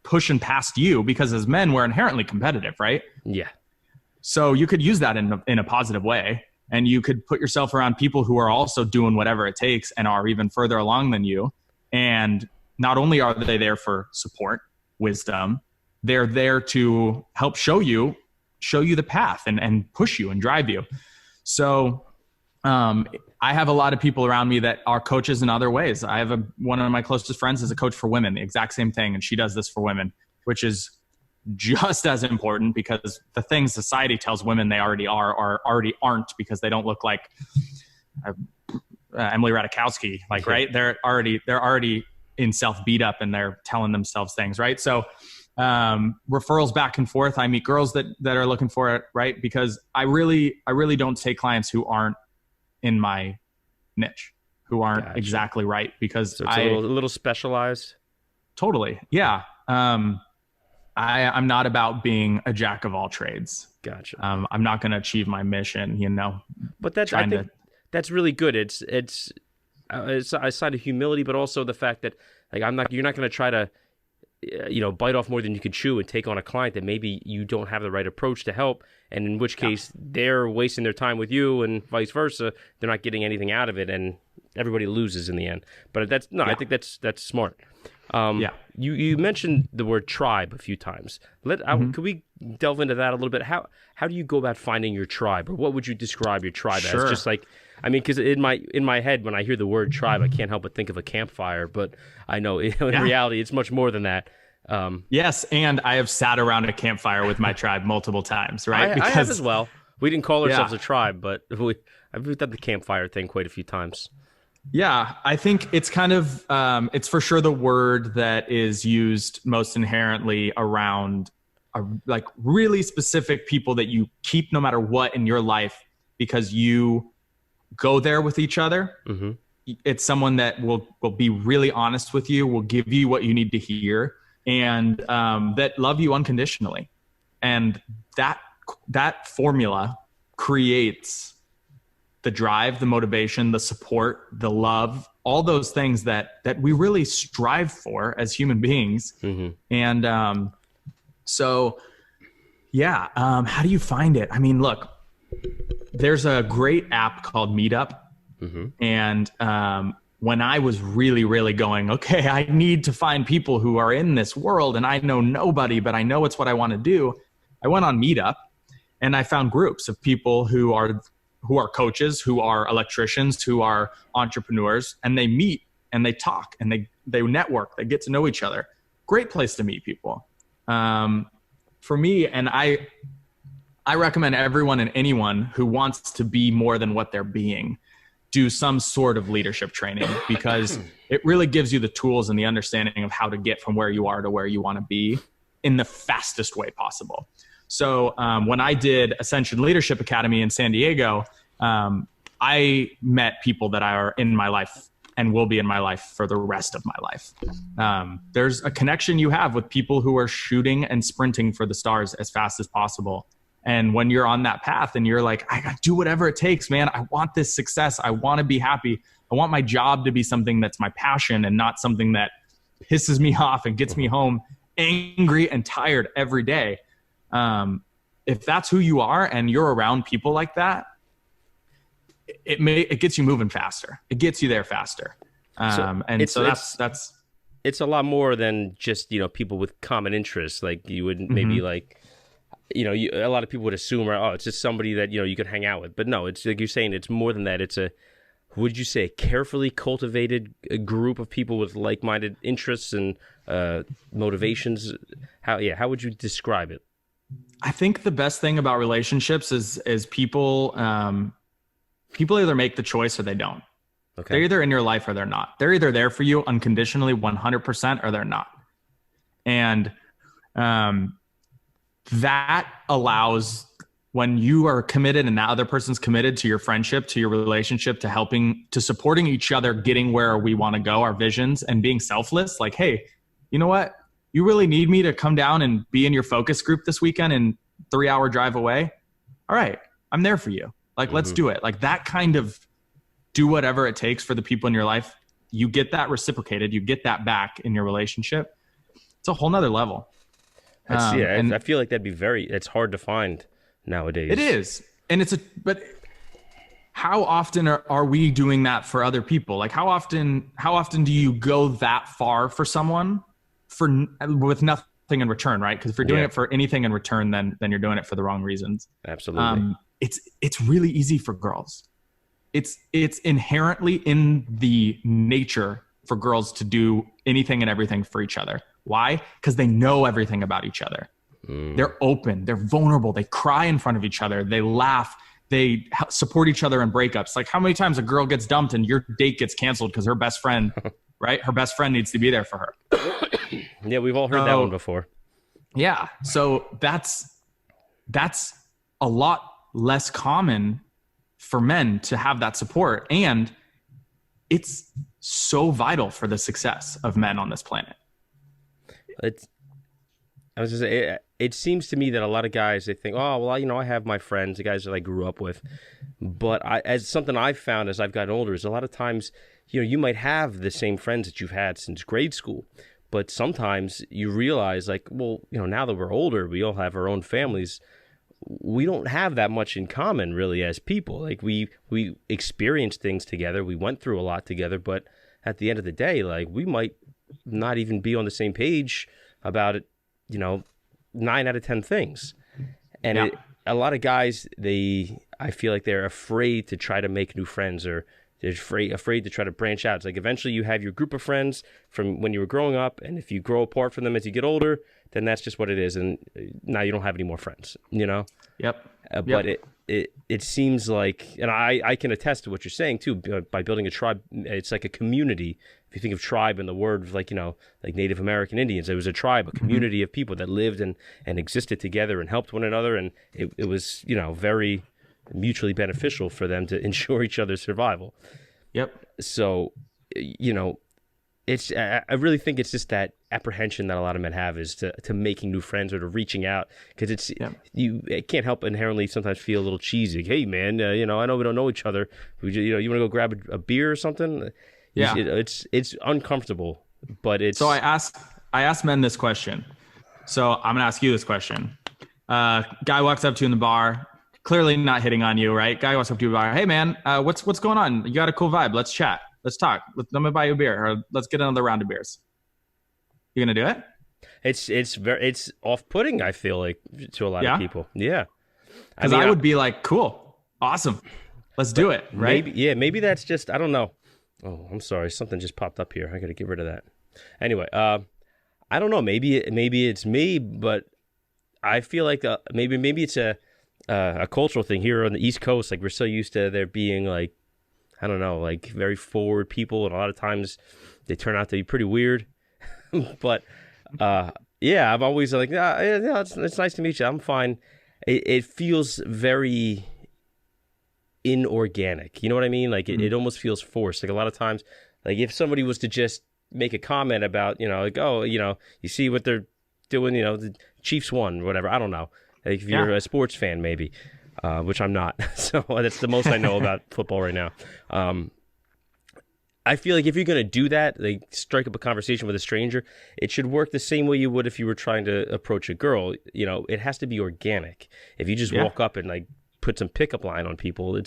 pushing past you, because as men, we're inherently competitive, right? Yeah. So you could use that in a positive way, and you could put yourself around people who are also doing whatever it takes and are even further along than you. And not only are they there for support, wisdom, they're there to help show you the path and push you and drive you. So I have a lot of people around me that are coaches in other ways. I have one of my closest friends is a coach for women, the exact same thing. And she does this for women, which is just as important, because the things society tells women they already already aren't, because they don't look like Emily Ratajkowski, right? They're already in self beat up, and they're telling themselves things, right? So referrals back and forth. I meet girls that are looking for it, right? Because I really don't take clients who aren't in my niche, who aren't exactly right, because so it's a little specialized. Totally. Yeah. I'm not about being a jack of all trades. Gotcha. I'm not going to achieve my mission, but I think that's really good. It's a side of humility, but also the fact that you're not going to try to, bite off more than you can chew and take on a client that maybe you don't have the right approach to help. And in which case they're wasting their time with you, and vice versa. They're not getting anything out of it, and everybody loses in the end. But I think that's smart. You mentioned the word tribe a few times. Could we delve into that a little bit? How do you go about finding your tribe, or what would you describe your tribe as? Just because in my head, when I hear the word tribe, I can't help but think of a campfire. But I know in reality, it's much more than that. Yes, and I have sat around a campfire with my tribe multiple times, right? I have as well. We didn't call ourselves a tribe, but I've done the campfire thing quite a few times. Yeah, I think it's kind of, it's for sure the word that is used most inherently around like really specific people that you keep no matter what in your life, because you go there with each other. Mm-hmm. It's someone that will be really honest with you, will give you what you need to hear, and that love you unconditionally. And that formula creates the drive, the motivation, the support, the love, all those things that we really strive for as human beings. Mm-hmm. And how do you find it? I mean, look, there's a great app called Meetup. Mm-hmm. And when I was really, really going, okay, I need to find people who are in this world, and I know nobody, but I know it's what I want to do. I went on Meetup, and I found groups of people who are coaches, who are electricians, who are entrepreneurs, and they meet and they talk and they network, they get to know each other. great place to meet people. For me, and I recommend everyone and anyone who wants to be more than what they're being, do some sort of leadership training, because it really gives you the tools and the understanding of how to get from where you are to where you want to be in the fastest way possible. So when I did Ascension Leadership Academy in San Diego, I met people that are in my life and will be in my life for the rest of my life. There's a connection you have with people who are shooting and sprinting for the stars as fast as possible. And when you're on that path and you're like, I got to do whatever it takes, man. I want this success. I want to be happy. I want my job to be something that's my passion and not something that pisses me off and gets me home angry and tired every day. If that's who you are and you're around people like that, it gets you moving faster. It gets you there faster. It's a lot more than just, people with common interests. Like you would maybe like, a lot of people would assume, it's just somebody that, you could hang out with. But no, it's like you're saying, it's more than that. It's would you say, a carefully cultivated group of people with like-minded interests and motivations? How would you describe it? I think the best thing about relationships is people either make the choice or they don't. Okay. They're either in your life or they're not. They're either there for you unconditionally 100% or they're not. And that allows, when you are committed and that other person's committed to your friendship, to your relationship, to supporting each other, getting where we want to go, our visions, and being selfless. Like, hey, you know what? You really need me to come down and be in your focus group this weekend and 3-hour drive away. All right. I'm there for you. Like, let's do it. Like that kind of do whatever it takes for the people in your life. You get that reciprocated. You get that back in your relationship. It's a whole nother level. I feel like it's hard to find nowadays. It is. And but how often are we doing that for other people? Like how often do you go that far for someone with nothing in return, right? Because if you're doing it for anything in return, then you're doing it for the wrong reasons. Absolutely. It's really easy for girls. It's inherently in the nature for girls to do anything and everything for each other. Why? Because they know everything about each other. They're open. They're vulnerable. They cry in front of each other. They laugh. They support each other in breakups. Like how many times a girl gets dumped and your date gets canceled because her best friend, right? Her best friend needs to be there for her. Yeah, we've all heard that one before. Yeah. So that's a lot less common for men to have that support. And it's so vital for the success of men on this planet. It seems to me that a lot of guys, they think, oh, well, I have my friends, the guys that I grew up with. But as something I've found as I've gotten older is a lot of times, you might have the same friends that you've had since grade school. But sometimes you realize like, well, now that we're older, we all have our own families. We don't have that much in common really as people. Like we experienced things together. We went through a lot together. But at the end of the day, like we might not even be on the same page about it, 9 out of 10 things. And a lot of guys, I feel like they're afraid to try to make new friends, or they're afraid to try to branch out. It's like eventually you have your group of friends from when you were growing up, and if you grow apart from them as you get older, then that's just what it is. And now you don't have any more friends, Yep. But it seems like, and I can attest to what you're saying too, by building a tribe, it's like a community. If you think of tribe in the word, like Native American Indians, it was a tribe, a community of people that lived and existed together and helped one another. And it was, very mutually beneficial for them to ensure each other's survival. Yep. So, I really think it's just that apprehension that a lot of men have is to making new friends or to reaching out, because it can't help inherently sometimes feel a little cheesy. Like, hey man, I know we don't know each other. You want to go grab a beer or something? Yeah, it's uncomfortable, but it's. So I asked men this question. So I'm gonna ask you this question. Guy walks up to you in the bar, clearly not hitting on you, right? Guy walks up to you in the bar. Hey man, what's going on? You got a cool vibe. Let's chat. Let's talk. Let me buy you a beer, or let's get another round of beers. You gonna do it? It's off-putting, I feel like, to a lot of people. Yeah, because I would be like, cool, awesome, let's do it. Right? Maybe that's just, I don't know. Oh, I'm sorry, something just popped up here. I got to get rid of that. Anyway, I don't know. Maybe it's me, but I feel like maybe it's a cultural thing here on the East Coast. Like we're so used to there being like, I don't know, like very forward people, and a lot of times they turn out to be pretty weird. But yeah, I'm always like, yeah, it's nice to meet you. I'm fine. It feels very inorganic. You know what I mean? Like it almost feels forced. Like a lot of times, like if somebody was to just make a comment about, like, oh, you see what they're doing, the Chiefs won, whatever. I don't know. Like if you're a sports fan, maybe, which I'm not. So that's the most I know about football right now. I feel like if you're going to do that, like strike up a conversation with a stranger, it should work the same way you would if you were trying to approach a girl. It has to be organic. If you just walk up and like put some pickup line on people,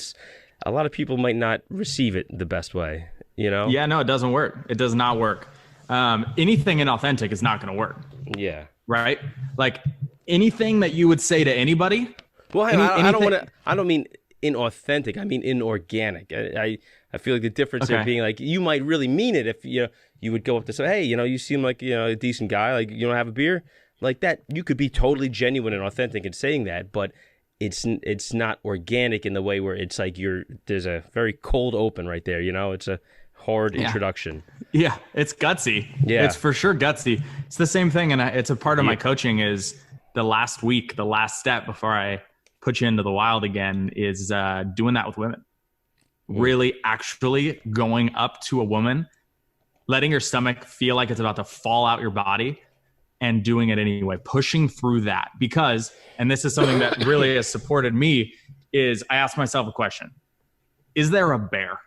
a lot of people might not receive it the best way, Yeah, no, it doesn't work. It does not work. Anything inauthentic is not going to work. Yeah. Right? Like anything that you would say to anybody. Well, I don't mean inauthentic. I mean inorganic. I feel like the difference there being like, you might really mean it if you would go up to say, hey, you seem like a decent guy. Like, you don't have a beer like that. You could be totally genuine and authentic in saying that, but it's not organic in the way where it's like there's a very cold open right there. It's a hard introduction. Yeah, it's gutsy. Yeah, it's for sure gutsy. It's the same thing, and it's a part of my coaching is the last step before I put you into the wild again is doing that with women. Really actually going up to a woman, letting your stomach feel like it's about to fall out your body and doing it anyway, pushing through that. Because, and this is something that really has supported me, is I ask myself a question. Is there a bear?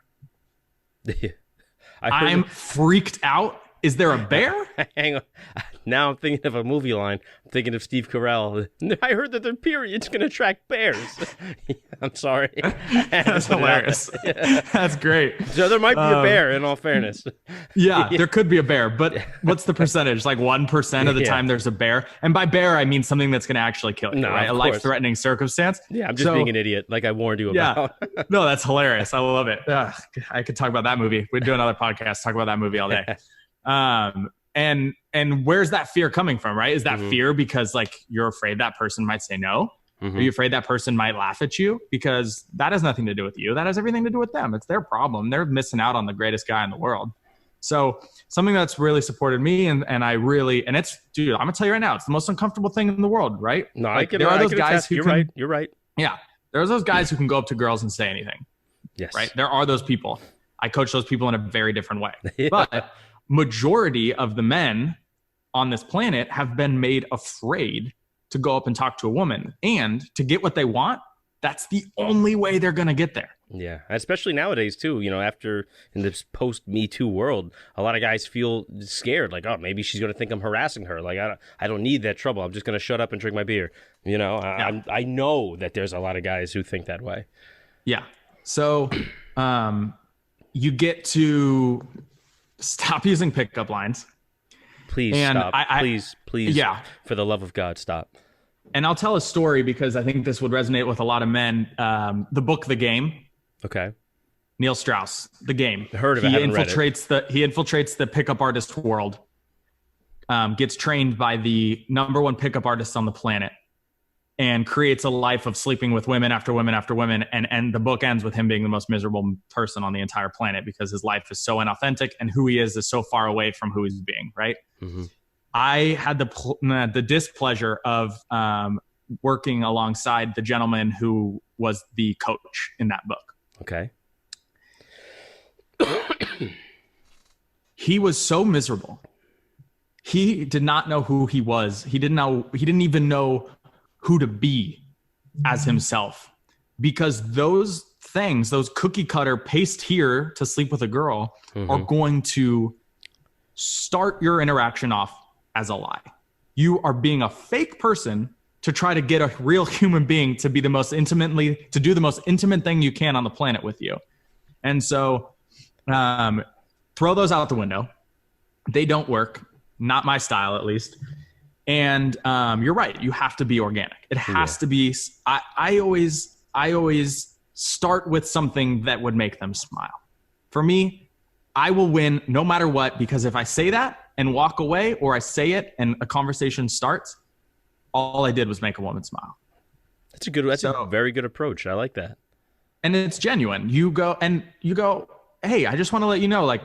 I'm freaked out. Is there a bear? Hang on. Now I'm thinking of a movie line. I'm thinking of Steve Carell. I heard that their period's going to attract bears. I'm sorry. That's hilarious. That's great. So there might be a bear, in all fairness. Yeah, there could be a bear. But what's the percentage? Like 1% of the time there's a bear. And by bear, I mean something that's going to actually kill you, right? A life-threatening circumstance. Yeah, I'm just being an idiot, like I warned you about. Yeah. No, that's hilarious. I love it. I could talk about that movie. We'd do another podcast, talk about that movie all day. And where's that fear coming from, right? Is that fear because like you're afraid that person might say no? Are you afraid that person might laugh at you? Because that has nothing to do with you. That has everything to do with them. It's their problem. They're missing out on the greatest guy in the world. So something that's really supported me and it's, dude, I'm gonna tell you right now, it's the most uncomfortable thing in the world, right? No, like, there are those guys who You're right. Yeah. There's those guys who can go up to girls and say anything. Yes. Right. There are those people. I coach those people in a very different way. But majority of the men on this planet have been made afraid to go up and talk to a woman, and to get what they want, that's the only way they're going to get there. Yeah, especially nowadays too, after in this post Me Too world, a lot of guys feel scared, like, oh, maybe she's going to think I'm harassing her. Like, I don't need that trouble. I'm just going to shut up and drink my beer. I know that there's a lot of guys who think that way. Yeah. So you get to stop using pickup lines. Please stop. Please. Yeah. For the love of God, stop. And I'll tell a story because I think this would resonate with a lot of men. The book, The Game. Okay. Neil Strauss, The Game. I heard of it. He infiltrates the pickup artist world. Gets trained by the number one pickup artist on the planet, and creates a life of sleeping with women after women after women. And the book ends with him being the most miserable person on the entire planet because his life is so inauthentic and who he is so far away from who he's being, right? Mm-hmm. I had the displeasure of working alongside the gentleman who was the coach in that book. Okay. He was so miserable. He did not know who he was. He didn't even know who to be as himself, because those things, those cookie cutter paste here to sleep with a girl, are going to start your interaction off as a lie. You are being a fake person to try to get a real human being to be do the most intimate thing you can on the planet with you. And so throw those out the window. They don't work. Not my style, at least. And you're right. You have to be organic. It has to be. I always start with something that would make them smile. For me, I will win no matter what, because if I say that, and walk away, or I say it and a conversation starts, all I did was make a woman smile. That's a very good approach. I like that. And it's genuine. You go, hey, I just want to let you know, like,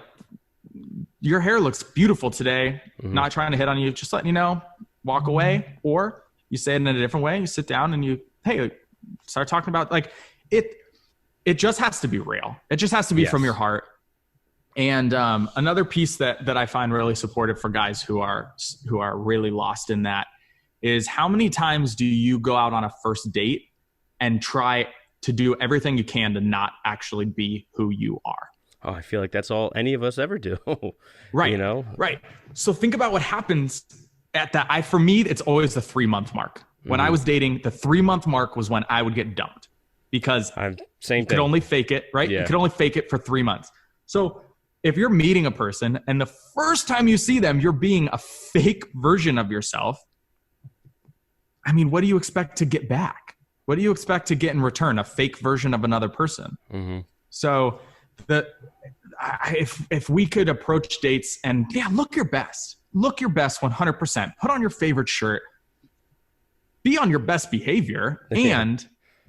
your hair looks beautiful today. Not trying to hit on you, just letting you know, walk away. Or you say it in a different way. You sit down and hey, start talking about, like, it just has to be real. It just has to be from your heart. And another piece that I find really supportive for guys who are really lost in that is, how many times do you go out on a first date and try to do everything you can to not actually be who you are? Oh, I feel like that's all any of us ever do. Right. You know? Right. So think about what happens at that. For me, it's always the 3-month mark. When I was dating, the 3-month mark was when I would get dumped, because you could only fake it, right? Yeah. You could only fake it for 3 months. So if you're meeting a person and the first time you see them, you're being a fake version of yourself, I mean, what do you expect to get back? What do you expect to get in return? A fake version of another person. So if we could approach dates and look your best 100%, put on your favorite shirt, be on your best behavior, and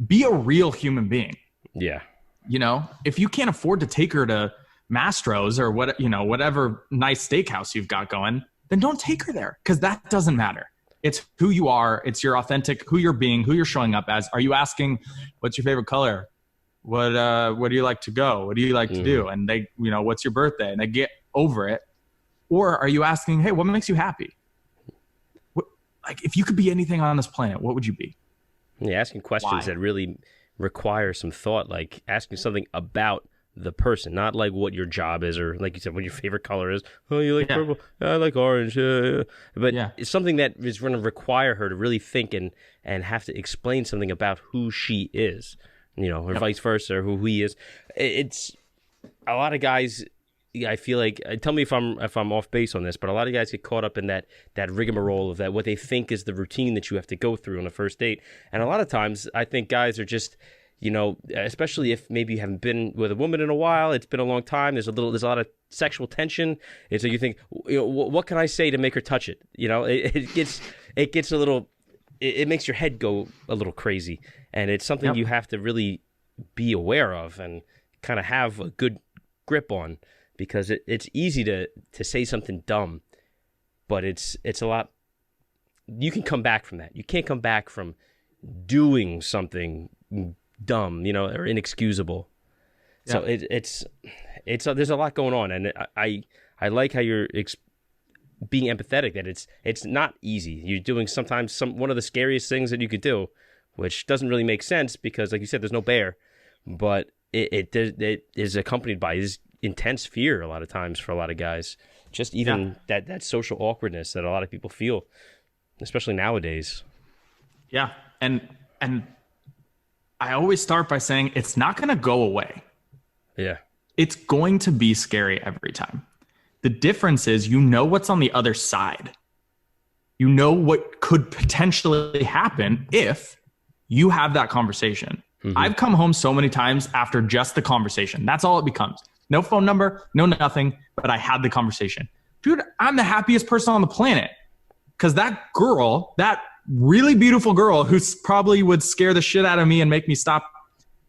be a real human being. Yeah. You know, if you can't afford to take her to Mastro's or whatever nice steakhouse you've got going, then don't take her there, because that doesn't matter. It's who you are. It's your authentic, who you're being, who you're showing up as. Are you asking, what's your favorite color? What do you like to go? What do you like to do? And they, what's your birthday? And they get over it. Or are you asking, hey, what makes you happy? Like, if you could be anything on this planet, what would you be? Yeah, asking questions that really require some thought, like asking something about the person, not like what your job is, or like you said, what your favorite color is. Oh, you like purple? I like orange. But it's something that is going to require her to really think and have to explain something about who she is, or vice versa, or who he is. It's a lot of guys. I feel like, tell me if I'm off base on this, but a lot of guys get caught up in that rigmarole of that, what they think is the routine that you have to go through on a first date. And a lot of times I think guys are just, especially if maybe you haven't been with a woman in a while, it's been a long time, there's a lot of sexual tension. And so you think, what can I say to make her touch it? It gets a little, it makes your head go a little crazy. And it's something you have to really be aware of and kind of have a good grip on. Because it's easy to say something dumb, but it's a lot. You can come back from that. You can't come back from doing something dumb, or inexcusable. Yeah. So it's there's a lot going on, and I like how you're being empathetic. That it's not easy. You're doing sometimes one of the scariest things that you could do, which doesn't really make sense because, like you said, there's no bear, but it is accompanied by this intense fear a lot of times for a lot of guys, just even that social awkwardness that a lot of people feel, especially nowadays. Yeah. And I always start by saying it's not going to go away. Yeah. It's going to be scary every time. The difference is, what's on the other side. You know what could potentially happen if you have that conversation. I've come home so many times after just the conversation. That's all it becomes. No phone number, no nothing, but I had the conversation. Dude, I'm the happiest person on the planet. Because that girl, that really beautiful girl who probably would scare the shit out of me and make me stop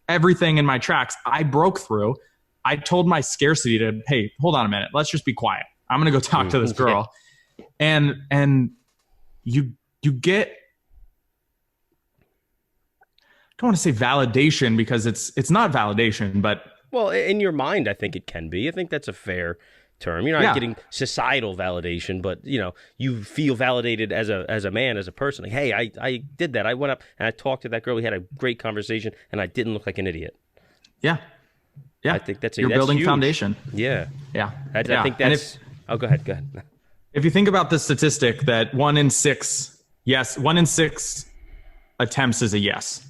everything in my tracks, I broke through. I told my scarcity to, hey, hold on a minute. Let's just be quiet. I'm going to go talk to this girl. And you get, I don't want to say validation, because it's not validation, but well, in your mind, I think it can be. I think that's a fair term. You're not getting societal validation, but you feel validated as a man, as a person. Like, hey, I did that. I went up and I talked to that girl. We had a great conversation, and I didn't look like an idiot. Yeah, I think that's you're building huge foundation. Yeah. I think that's. Go ahead. If you think about the statistic that 1 in 6 attempts is a yes.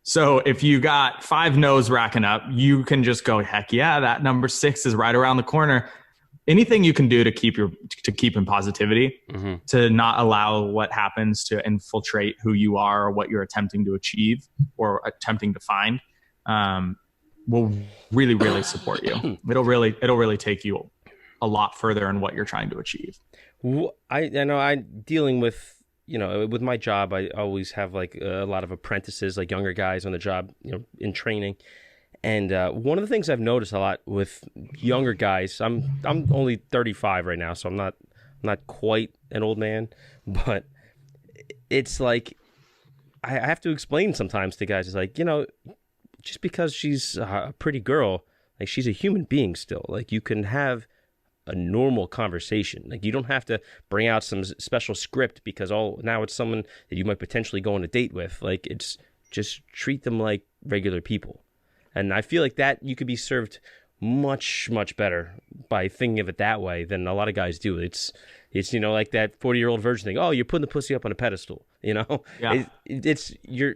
So if you got 5 no's racking up, you can just go, heck yeah, that number 6 is right around the corner. Anything you can do to keep in positivity, to not allow what happens to infiltrate who you are or what you're attempting to achieve or attempting to find, will really, really support you. It'll really take you a lot further in what you're trying to achieve. I know I'm dealing with, with my job, I always have like a lot of apprentices, like younger guys on the job, in training. And one of the things I've noticed a lot with younger guys, I'm only 35 right now, so I'm not quite an old man, but it's like I have to explain sometimes to guys. It's like, just because she's a pretty girl, like she's a human being still. Like you can have a normal conversation. Like you don't have to bring out some special script because now it's someone that you might potentially go on a date with. Like it's just treat them like regular people. And I feel like that you could be served much, much better by thinking of it that way than a lot of guys do. It's like that 40-year-old virgin thing. Oh, you're putting the pussy up on a pedestal. Yeah. It's you're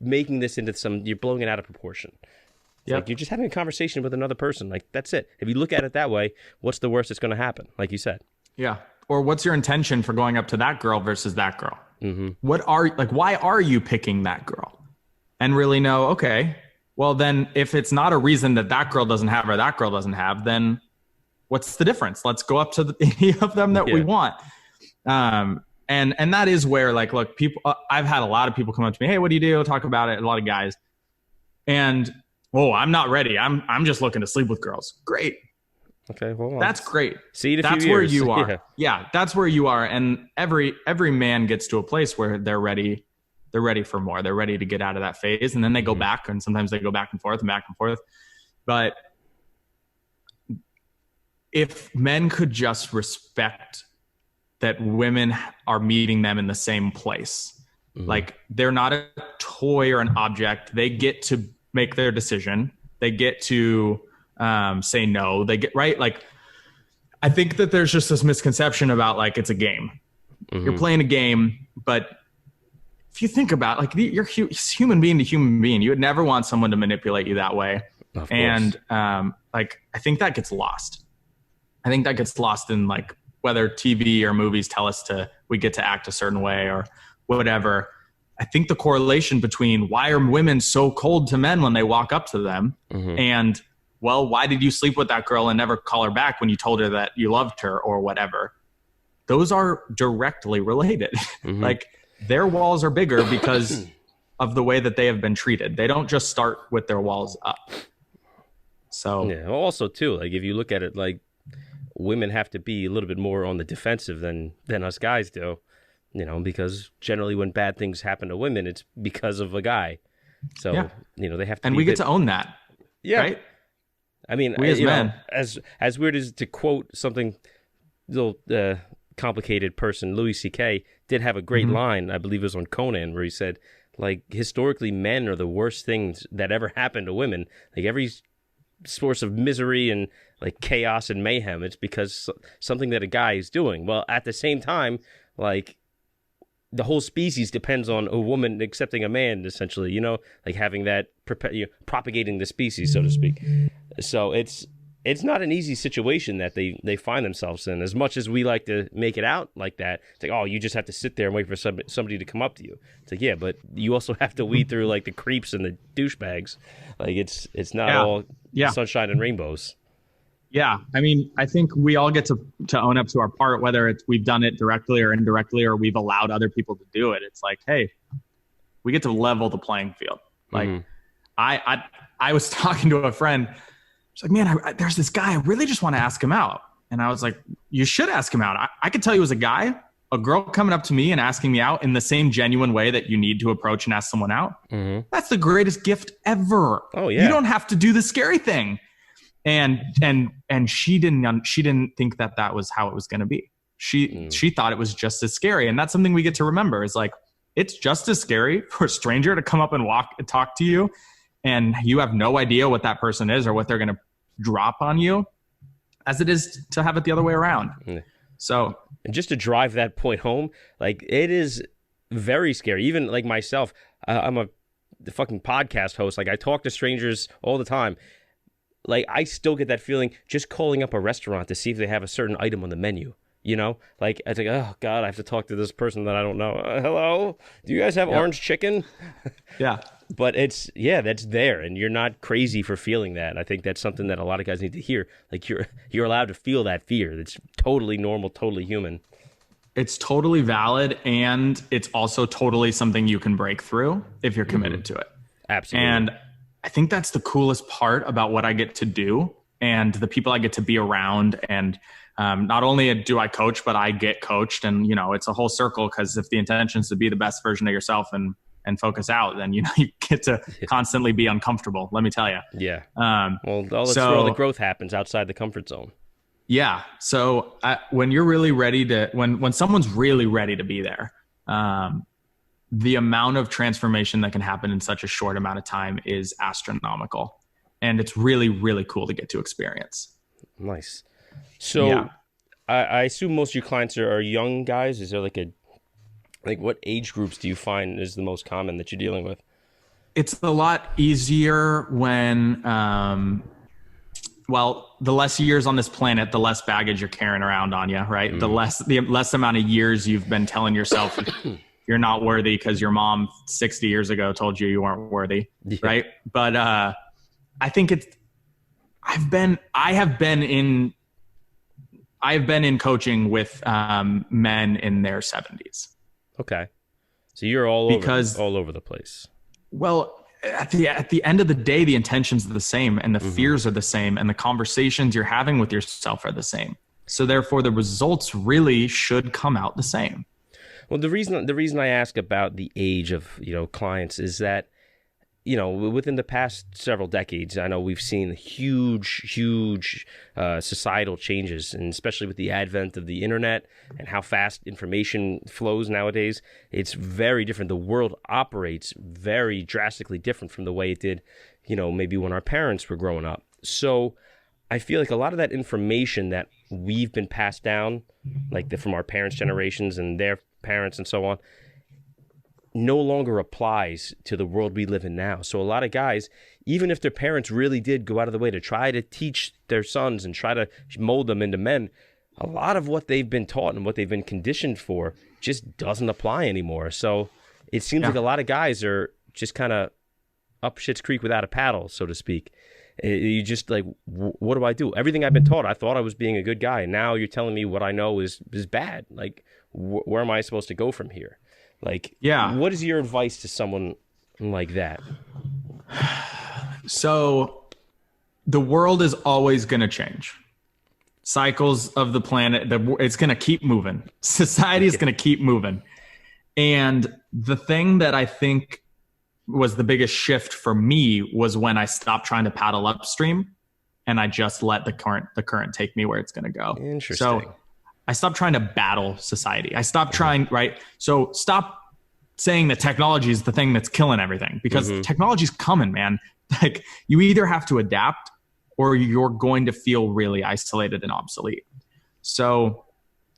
making this into you're blowing it out of proportion. Yep. Like you're just having a conversation with another person. Like that's it. If you look at it that way, what's the worst that's going to happen? Like you said. Yeah. Or what's your intention for going up to that girl versus that girl? Mm-hmm. Why are you picking that girl? And really know, okay, well then if it's not a reason that girl doesn't have or that girl doesn't have, then what's the difference? Let's go up to any of them that we want. And that is where like, look, people, I've had a lot of people come up to me. Hey, what do you do? Talk about it. A lot of guys. And, I'm not ready. I'm just looking to sleep with girls. Great. Okay. Well, that's great. See you in a that's few where years. you are. Yeah. That's where you are. And every man gets to a place where they're ready. They're ready for more. They're ready to get out of that phase. And then they go back, and sometimes they go back and forth and back and forth. But if men could just respect that women are meeting them in the same place, like they're not a toy or an object. They get to make their decision. They get to say no. They get right. Like, I think that there's just this misconception about like, it's a game. You're playing a game, but if you think about like you're human being to human being, you would never want someone to manipulate you that way. Of course. And like, I think that gets lost. I think that gets lost in like whether TV or movies tell us we get to act a certain way or whatever. I think the correlation between why are women so cold to men when they walk up to them and, well, why did you sleep with that girl and never call her back when you told her that you loved her or whatever? Those are directly related. Like their walls are bigger because of the way that they have been treated. They don't just start with their walls up. So yeah. Also too, like if you look at it, like women have to be a little bit more on the defensive than us guys do. Because generally when bad things happen to women, it's because of a guy. So, they have to and we get to own that. Yeah. Right? I mean, we as men. As weird as to quote something, little complicated person, Louis C.K. did have a great line, I believe it was on Conan, where he said, like, historically, men are the worst things that ever happened to women. Like, every source of misery and, like, chaos and mayhem, it's because something that a guy is doing. Well, at the same time, like, the whole species depends on a woman accepting a man, essentially, like having that, propagating the species, so to speak. So it's not an easy situation that they find themselves in. As much as we like to make it out like that, it's like, oh, you just have to sit there and wait for somebody to come up to you. It's like, yeah, but you also have to weed through like the creeps and the douchebags. Like it's not all sunshine and rainbows. Yeah, I mean, I think we all get to own up to our part, whether it's we've done it directly or indirectly, or we've allowed other people to do it. It's like, hey, we get to level the playing field. Like, I was talking to a friend. She's like, man, there's this guy. I really just want to ask him out. And I was like, you should ask him out. I could tell you as a guy, a girl coming up to me and asking me out in the same genuine way that you need to approach and ask someone out. That's the greatest gift ever. Oh yeah, you don't have to do the scary thing. And she didn't think that was how it was going to be. She thought it was just as scary. And that's something we get to remember is like, it's just as scary for a stranger to come up and talk to you. And you have no idea what that person is or what they're going to drop on you as it is to have it the other way around. So, and just to drive that point home, like it is very scary. Even like myself, I'm a fucking podcast host. Like I talk to strangers all the time. Like, I still get that feeling just calling up a restaurant to see if they have a certain item on the menu, Like, I think, oh, God, I have to talk to this person that I don't know. Hello? Do you guys have orange chicken? Yeah. But that's there, and you're not crazy for feeling that. I think that's something that a lot of guys need to hear. Like you're allowed to feel that fear. It's totally normal, totally human. It's totally valid, and it's also totally something you can break through if you're committed to it. Absolutely. And I think that's the coolest part about what I get to do and the people I get to be around. And not only do I coach, but I get coached, and it's a whole circle, because if the intention is to be the best version of yourself and focus out, then you get to constantly be uncomfortable, let me tell you. Yeah. Well, that's where all the growth happens, outside the comfort zone. Yeah. So when you're really ready to, when someone's really ready to be there, the amount of transformation that can happen in such a short amount of time is astronomical. And it's really, really cool to get to experience. Nice. So yeah. I assume most of your clients are young guys. Is there what age groups do you find is the most common that you're dealing with? It's a lot easier when, the less years on this planet, the less baggage you're carrying around on you, right? Mm. The less amount of years you've been telling yourself you're not worthy because your mom 60 years ago told you weren't worthy, right? But I think I have been in coaching with men in their 70s. Okay, so you're all over the place. Well, at the end of the day, the intentions are the same, and the fears are the same, and the conversations you're having with yourself are the same. So therefore, the results really should come out the same. Well, the reason I ask about the age of clients is that within the past several decades, I know we've seen huge societal changes, and especially with the advent of the internet and how fast information flows nowadays, it's very different. The world operates very drastically different from the way it did, maybe when our parents were growing up. So I feel like a lot of that information that we've been passed down, from our parents' generations and their parents and so on, no longer applies to the world we live in now. So a lot of guys, even if their parents really did go out of the way to try to teach their sons and try to mold them into men, a lot of what they've been taught and what they've been conditioned for just doesn't apply anymore. So it seems like a lot of guys are just kind of up shit's creek without a paddle, so to speak. You just what do I do? Everything I've been taught, I thought I was being a good guy. And now you're telling me what I know is bad. Where am I supposed to go from here? What is your advice to someone like that? So the world is always going to change. Cycles of the planet, it's going to keep moving. Society is going to keep moving. And the thing that I think was the biggest shift for me was when I stopped trying to paddle upstream and I just let the current take me where it's going to go. Interesting. So I stopped trying to battle society. I stopped trying, right? So stop saying that technology is the thing that's killing everything, because technology's coming, man. You either have to adapt or you're going to feel really isolated and obsolete. So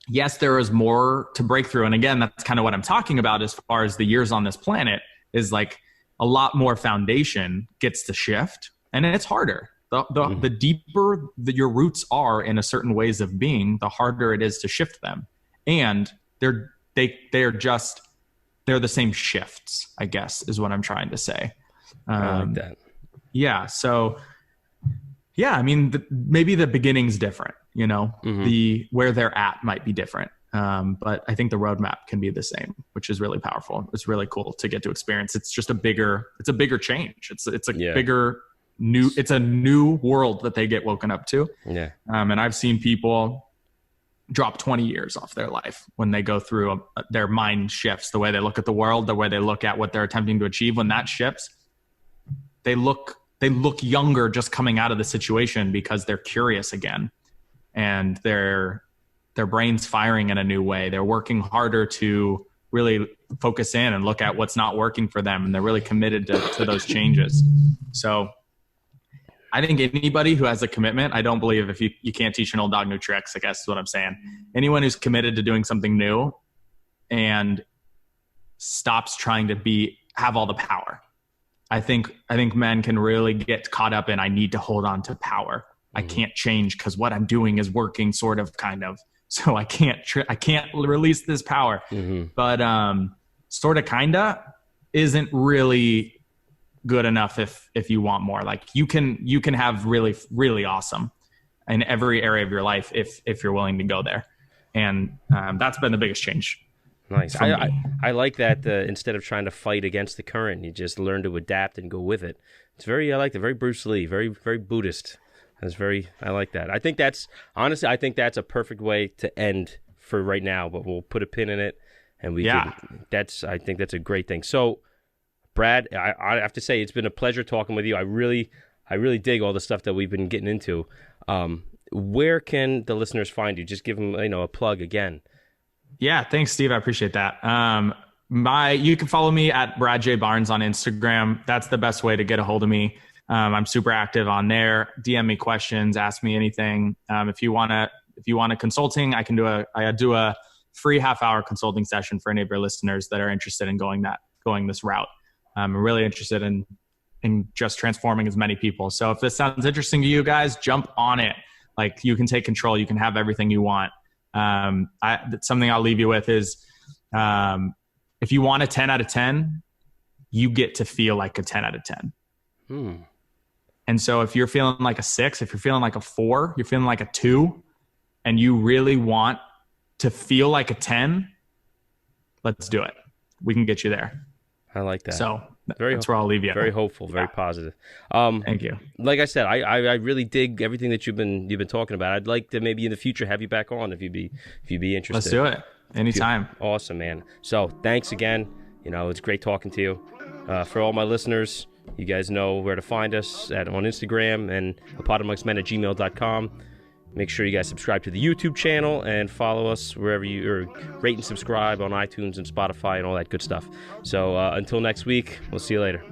yes, there is more to break through. And again, that's kind of what I'm talking about as far as the years on this planet is a lot more foundation gets to shift, and it's harder. The deeper that your roots are in a certain ways of being, the harder it is to shift them. And they're the same shifts, I guess, is what I'm trying to say. I like that. Yeah. So yeah, I mean, maybe the beginning's different, where they're at might be different. But I think the roadmap can be the same, which is really powerful. It's really cool to get to experience. It's just a bigger change. It's a new world that they get woken up to. Yeah. And I've seen people drop 20 years off their life when they go through their mind shifts, the way they look at the world, the way they look at what they're attempting to achieve. When that shifts, they look younger just coming out of the situation because they're curious again, and their brain's firing in a new way. They're working harder to really focus in and look at what's not working for them. And they're really committed to those changes. So I think anybody who has a commitment, I don't believe if you can't teach an old dog new tricks, I guess is what I'm saying. Anyone who's committed to doing something new and stops trying to have all the power. I think men can really get caught up in, I need to hold on to power. I can't change because what I'm doing is working sort of, kind of. So I can't release this power. But sort of, kinda isn't really good enough if you want more. Like you can have really, really awesome in every area of your life if you're willing to go there. And that's been the biggest change. Nice. I like that instead of trying to fight against the current, you just learn to adapt and go with it. I like that. Very Bruce Lee, very, very Buddhist. I like that. I think that's a perfect way to end for right now, but we'll put a pin in it and I think that's a great thing. So Brad, I have to say it's been a pleasure talking with you. I really dig all the stuff that we've been getting into. Where can the listeners find you? Just give them, a plug again. Yeah, thanks, Steve. I appreciate that. You can follow me at Brad J. Barnes on Instagram. That's the best way to get a hold of me. I'm super active on there. DM me questions, ask me anything. If you want a consulting, I do a free half-hour consulting session for any of your listeners that are interested in going this route. I'm really interested in just transforming as many people. So if this sounds interesting to you guys, jump on it. Like you can take control. You can have everything you want. Something I'll leave you with is, if you want a 10 out of 10, you get to feel like a 10 out of 10. And so if you're feeling like a 6, if you're feeling like a 4, you're feeling like a 2, and you really want to feel like a 10, let's do it. We can get you there. I like that. So that's where I'll leave you. Very hopeful, very positive. Thank you. Like I said, I really dig everything that you've been talking about. I'd like to maybe in the future have you back on if you'd be interested. Let's do it. Anytime. Awesome, man. So thanks again. It's great talking to you. For all my listeners, you guys know where to find us on Instagram and APodAmongstMen@gmail.com. Make sure you guys subscribe to the YouTube channel and follow us wherever rate and subscribe on iTunes and Spotify and all that good stuff. So until next week, we'll see you later.